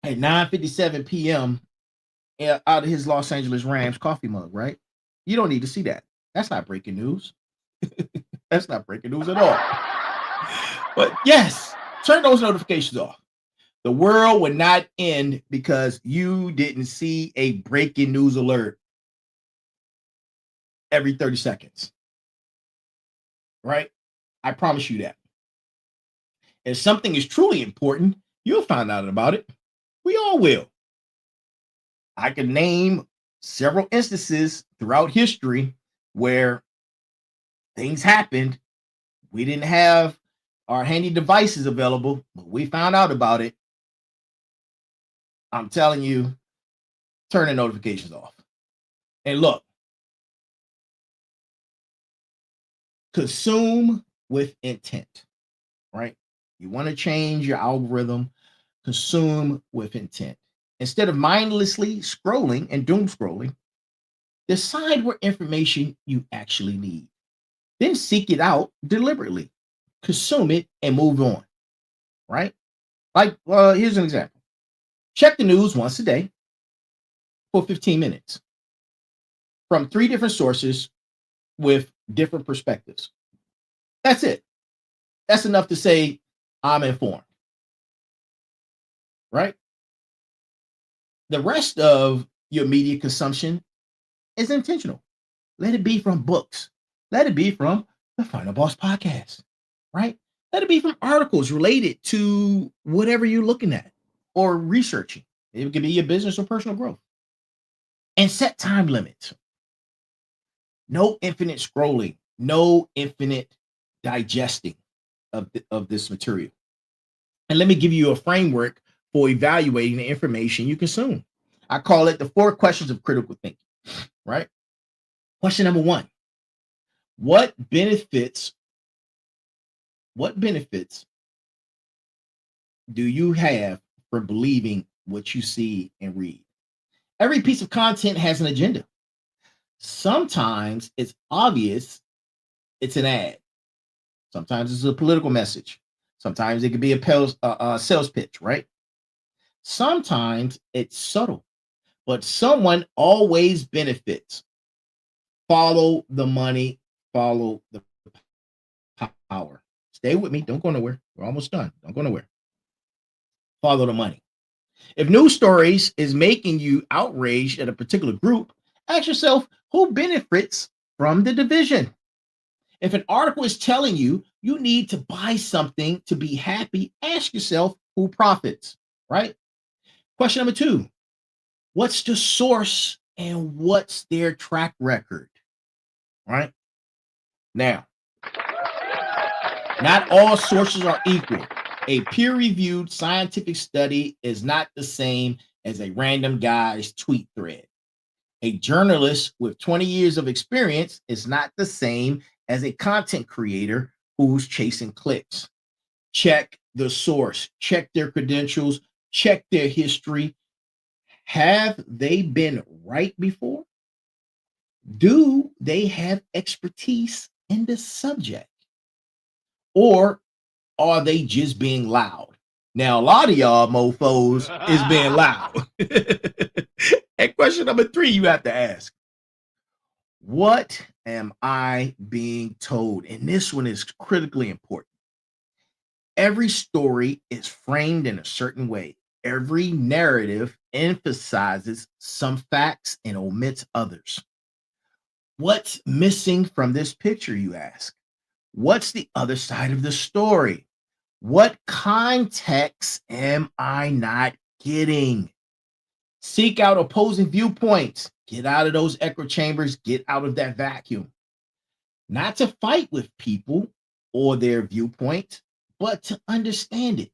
at 9:57 p.m. out of his Los Angeles Rams coffee mug, right? You don't need to see that. That's not breaking news. That's not breaking news at all. But yes, turn those notifications off. The world would not end because you didn't see a breaking news alert every 30 seconds. Right? I promise you that. If something is truly important, you'll find out about it. We all will. I can name several instances throughout history where things happened. We didn't have our handy devices available, but we found out about it. I'm telling you, turn the notifications off. And look, consume with intent, right? You want to change your algorithm, consume with intent. Instead of mindlessly scrolling and doom scrolling, decide what information you actually need. Then seek it out deliberately, consume it, and move on, right? Like, here's an example. Check the news once a day for 15 minutes from 3 different sources with different perspectives. That's it. That's enough to say, I'm informed, right? The rest of your media consumption is intentional. Let it be from books. Let it be from the Final Boss podcast, right? Let it be from articles related to whatever you're looking at or researching. It could be your business or personal growth. And set time limits. No infinite scrolling, no infinite digesting of this material. And let me give you a framework for evaluating the information you consume. I call it the 4 questions of critical thinking, right? Question number 1. What benefits do you have from believing what you see and read? Every piece of content has an agenda. Sometimes it's obvious it's an ad. Sometimes it's a political message. Sometimes it could be a sales pitch, right? Sometimes it's subtle, but someone always benefits. Follow the money, follow the power. Stay with me. Don't go nowhere. We're almost done. Don't go nowhere. Follow the money. If news stories is making you outraged at a particular group, ask yourself who benefits from the division. If an article is telling you you need to buy something to be happy, ask yourself who profits, right? Question number 2. What's the source and what's their track record, right? Now, not all sources are equal. A peer-reviewed scientific study is not the same as a random guy's tweet thread. A journalist with 20 years of experience is not the same as a content creator who's chasing clicks. Check the source, check their credentials, check their history. Have they been right before? Do they have expertise in the subject? Or are they just being loud? Now, a lot of y'all mofos is being loud. And question number 3, you have to ask, what am I being told? And this one is critically important. Every story is framed in a certain way. Every narrative emphasizes some facts and omits others. What's missing from this picture, you ask? What's the other side of the story? What context am I not getting? Seek out opposing viewpoints. Get out of those echo chambers. Get out of that vacuum. not to fight with people or their viewpoint, but to understand it.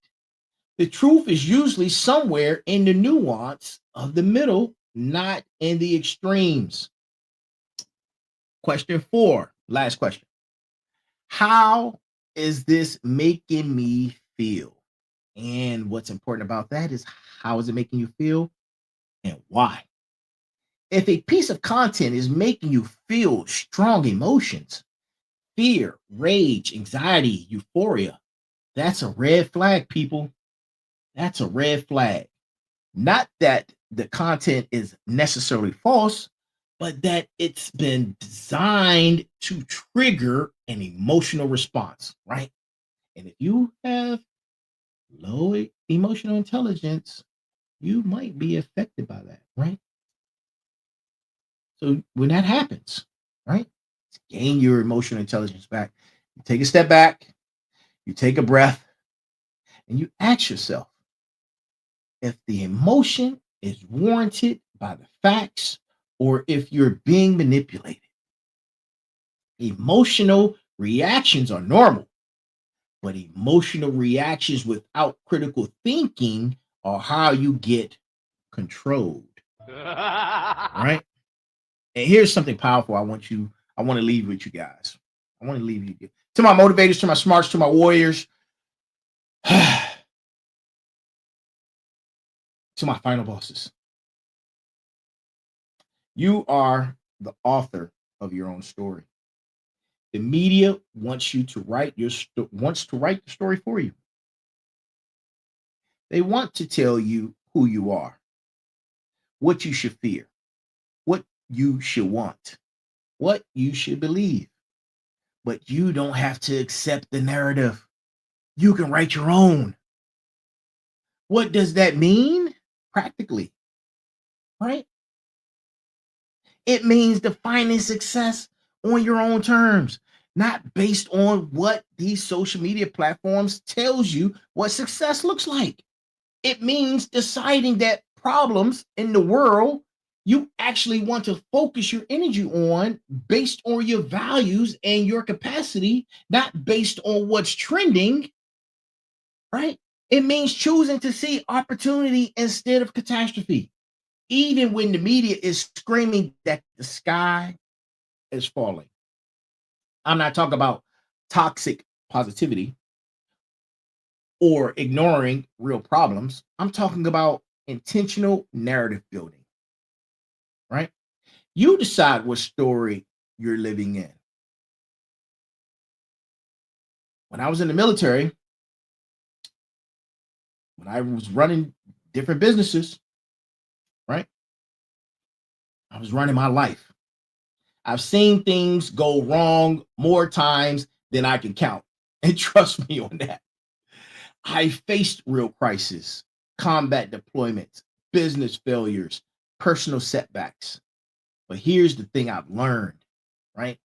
The truth is usually somewhere in the nuance of the middle, not in the extremes. Question 4, last question. How is this making me feel? And what's important about that is, how is it making you feel and why? If a piece of content is making you feel strong emotions, fear, rage, anxiety, euphoria, that's a red flag, people. That's a red flag. Not that the content is necessarily false, but that it's been designed to trigger an emotional response, right? And if you have low emotional intelligence, you might be affected by that, right? So when that happens, right, gain your emotional intelligence back. You take a step back, you take a breath, and you ask yourself if the emotion is warranted by the facts or if you're being manipulated. Emotional reactions are normal, but emotional reactions without critical thinking are how you get controlled. Right? And here's something powerful I want to leave with you guys. I want to leave you to my motivators, to my smarts, to my warriors, to my final bosses. You are the author of your own story. The media wants you to write the story for you. They want to tell you who you are, what you should fear, what you should want, what you should believe. But you don't have to accept the narrative. You can write your own. What does that mean? Practically, right? It means defining success on your own terms, not based on what these social media platforms tells you what success looks like. It means deciding that problems in the world you actually want to focus your energy on based on your values and your capacity, not based on what's trending, right? It means choosing to see opportunity instead of catastrophe, even when the media is screaming that the sky is falling. I'm not talking about toxic positivity or ignoring real problems. I'm talking about intentional narrative building, right? You decide what story you're living in. When I was in the military, when I was running different businesses, right? I was running my life. I've seen things go wrong more times than I can count. And trust me on that. I faced real crisis, combat deployments, business failures, personal setbacks. But here's the thing I've learned, right?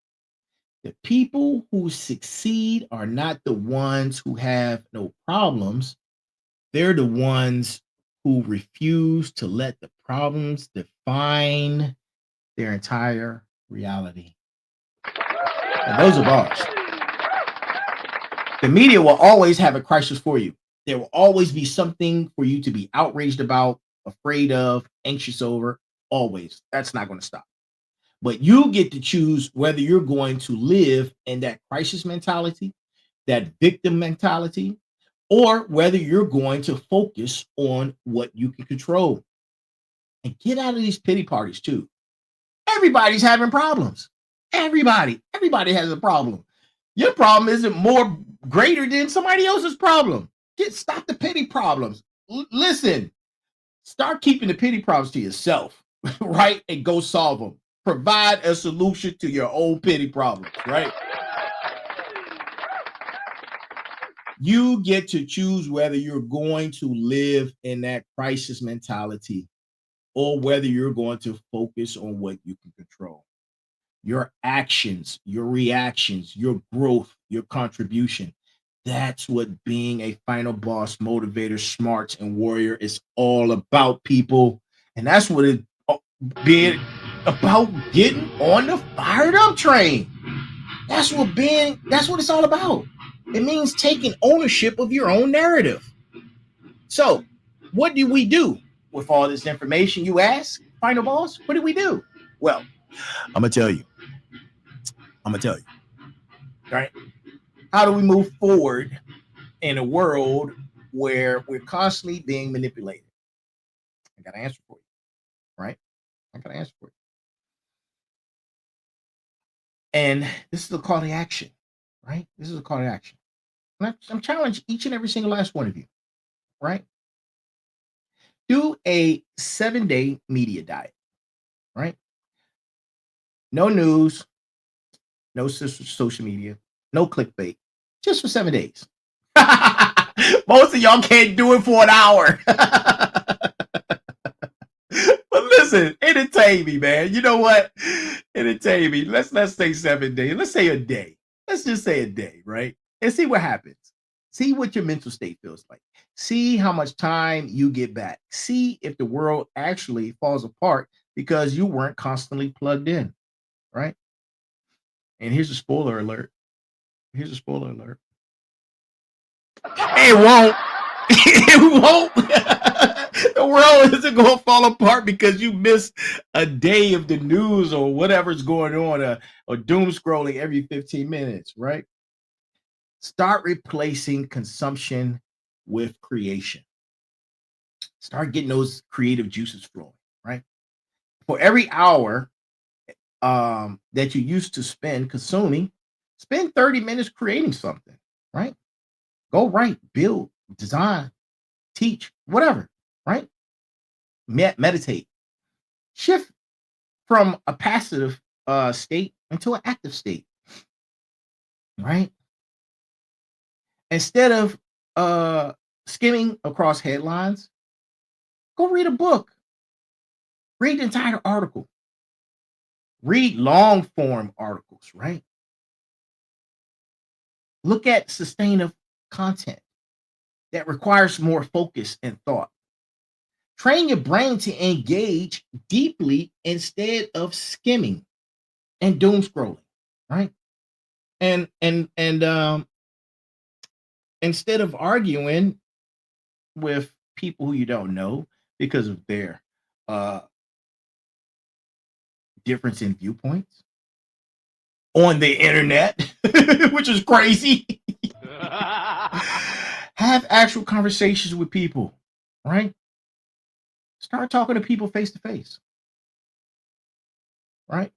The people who succeed are not the ones who have no problems. They're the ones who refuse to let the problems define their entire reality. And those are bars. The media will always have a crisis for you. There will always be something for you to be outraged about, afraid of, anxious over. Always. That's not going to stop. But you get to choose whether you're going to live in that crisis mentality, that victim mentality, or whether you're going to focus on what you can control. And get out of these pity parties too. Everybody's having problems. Everybody has a problem. Your problem isn't more greater than somebody else's problem. Stop the pity problems. Listen, start keeping the pity problems to yourself, right? And go solve them. Provide a solution to your own pity problems, right? You get to choose whether you're going to live in that crisis mentality or whether you're going to focus on what you can control. Your actions, your reactions, your growth, your contribution. That's what being a final boss, motivator, smarts, and warrior is all about, people. And that's what it being about, getting on the fired up train. That's what it's all about. It means taking ownership of your own narrative. So, what do we do with all this information? You ask, Final Boss, what do we do? Well, I'm gonna tell you. Right? How do we move forward in a world where we're constantly being manipulated? I got an answer for you. Right? I got an answer for you. And this is a call to action, right? This is a call to action. And I'm challenging each and every single last one of you, right? Do a 7-day media diet, right? No news, no social media, no clickbait, just for 7 days. Most of y'all can't do it for an hour. But listen, entertain me, man. You know what? Entertain me. Let's say 7 days. Let's say a day. Let's just say a day, right? And see what happens. See what your mental state feels like. See how much time you get back. See if the world actually falls apart because you weren't constantly plugged in, right? And here's a spoiler alert. It won't. It won't. The world isn't going to fall apart because you missed a day of the news or whatever's going on, or doom scrolling every 15 minutes, right? Start replacing consumption with creation. Start getting those creative juices flowing, right? For every hour that you used to spend consuming, spend 30 minutes creating something, right? Go write, build, design, teach, whatever, right? Meditate. Shift from a passive state into an active state, right? Instead of skimming across headlines, go read a book. Read the entire article. Read long form articles, right? Look at sustainable content that requires more focus and thought. Train your brain to engage deeply instead of skimming and doom scrolling, right? And instead of arguing with people who you don't know because of their difference in viewpoints on the internet, which is crazy. Have actual conversations with people, right? Start talking to people face to face, right?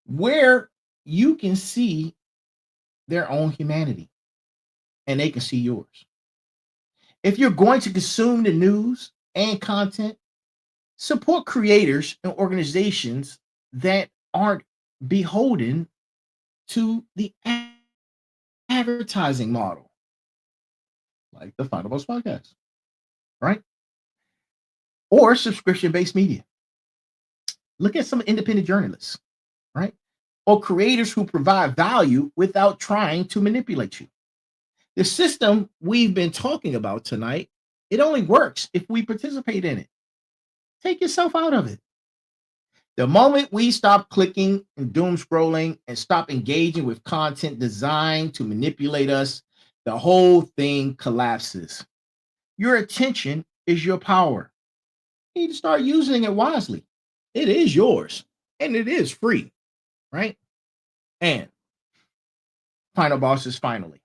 Where you can see their own humanity and they can see yours. If you're going to consume the news and content, support creators and organizations that aren't beholden to the advertising model, like the Final Boss Podcast, right? Or subscription-based media. Look at some independent journalists, right? Or creators who provide value without trying to manipulate you. The system we've been talking about tonight, it only works if we participate in it. Take yourself out of it. The moment we stop clicking and doom scrolling and stop engaging with content designed to manipulate us, the whole thing collapses. Your attention is your power. You need to start using it wisely. It is yours and it is free, right? And Final Bosses, finally.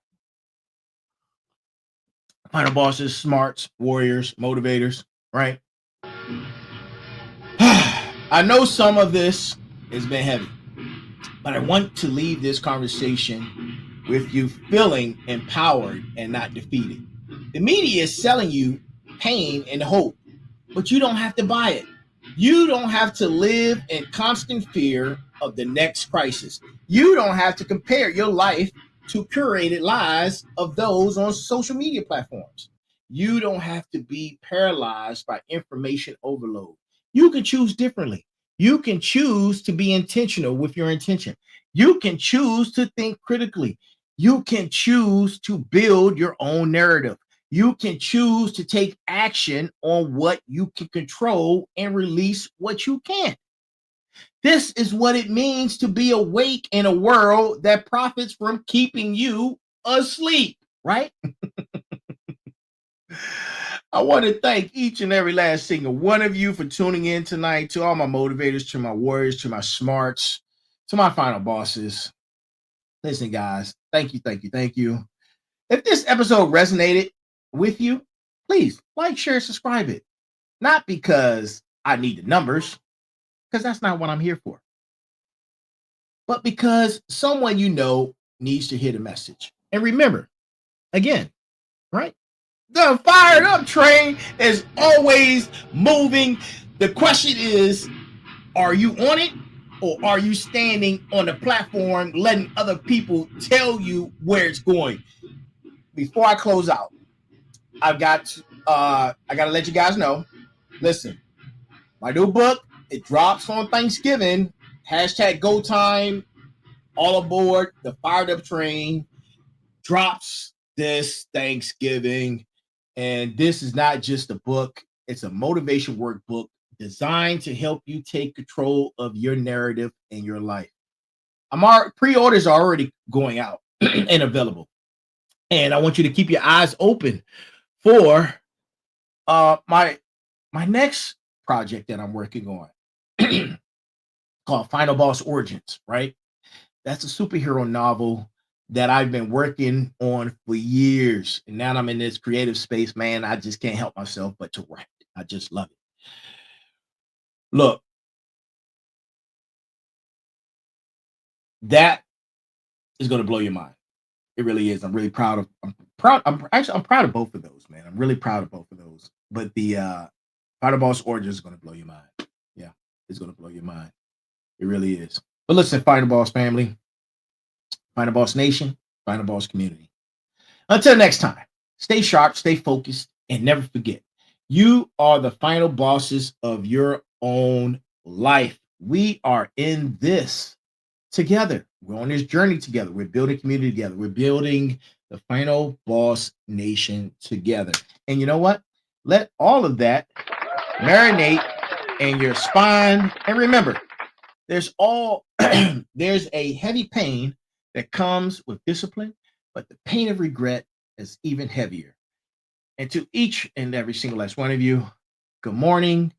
Final Bosses, smarts, warriors, motivators, right? I know some of this has been heavy, but I want to leave this conversation with you feeling empowered and not defeated. The media is selling you pain and hope, but you don't have to buy it. You don't have to live in constant fear of the next crisis. You don't have to compare your life to curated lies of those on social media platforms. You don't have to be paralyzed by information overload. You can choose differently. You can choose to be intentional with your intention. You can choose to think critically. You can choose to build your own narrative. You can choose to take action on what you can control and release what you can't. This is what it means to be awake in a world that profits from keeping you asleep, right? I want to thank each and every last single one of you for tuning in tonight, to all my motivators, to my warriors, to my smarts, to my final bosses. Listen, guys, thank you, thank you, thank you. If this episode resonated with you, please like, share, subscribe it. Not because I need the numbers, because that's not what I'm here for, but because someone you know needs to hear the message. And remember, again, right? The fired up train is always moving. The question is, are you on it, or are you standing on the platform letting other people tell you where it's going? Before I close out, I got to let you guys know. Listen, my new book, it drops on Thanksgiving. #Go Time. All aboard the fired up train. Drops this Thanksgiving. And this is not just a book. It's a motivation workbook designed to help you take control of your narrative and your life. Pre-orders are already going out and available. And I want you to keep your eyes open for my next project that I'm working on called Final Boss Origins, right? That's a superhero novel that I've been working on for years. And now I'm in this creative space, man. I just can't help myself but to write. I just love it. Look, that is going to blow your mind. It really is. I'm really proud of, I'm proud of both of those, man. I'm really proud of both of those. But the Final Boss Origins is going to blow your mind. Yeah, it's going to blow your mind. It really is. But listen, Final Boss family, Final Boss Nation, Final Boss community. Until next time, stay sharp, stay focused, and never forget, you are the final bosses of your own life. We are in this together. We're on this journey together. We're building community together. We're building the Final Boss Nation together. And you know what? Let all of that marinate in your spine. And remember, there's a heavy pain that comes with discipline, but the pain of regret is even heavier. And to each and every single last one of you, good morning,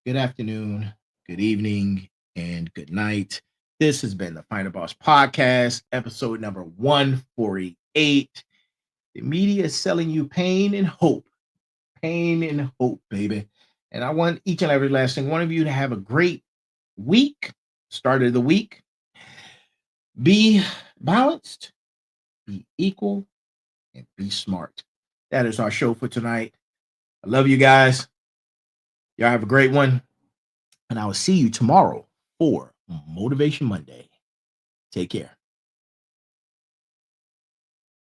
good afternoon, good evening, and good night. This has been the Final Boss Podcast, episode number 148. The media is selling you pain and hope, baby. And I want each and every last single one of you to have a great week, start of the week. Be balanced, be equal, and be smart. That is our show for tonight. I love you guys. Y'all have a great one. And I will see you tomorrow for Motivation Monday. Take care.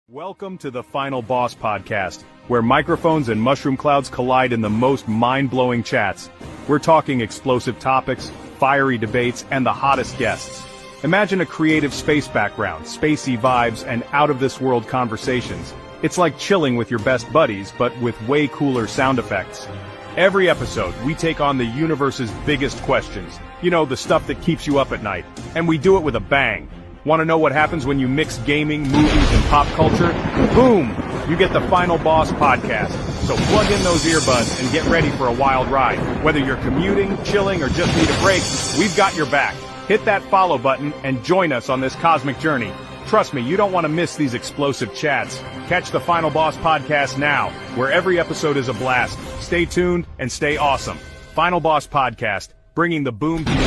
Welcome to the Final Boss Podcast, where microphones and mushroom clouds collide in the most mind-blowing chats. We're talking explosive topics, fiery debates, and the hottest guests. Imagine a creative space background, spacey vibes, and out-of-this-world conversations. It's like chilling with your best buddies, but with way cooler sound effects. Every episode, we take on the universe's biggest questions. You know, the stuff that keeps you up at night. And we do it with a bang. Want to know what happens when you mix gaming, movies, and pop culture? Boom! You get the Final Boss Podcast. So plug in those earbuds and get ready for a wild ride. Whether you're commuting, chilling, or just need a break, we've got your back. Hit that follow button and join us on this cosmic journey. Trust me, you don't want to miss these explosive chats. Catch the Final Boss Podcast now, where every episode is a blast. Stay tuned and stay awesome. Final Boss Podcast, bringing the boom to you.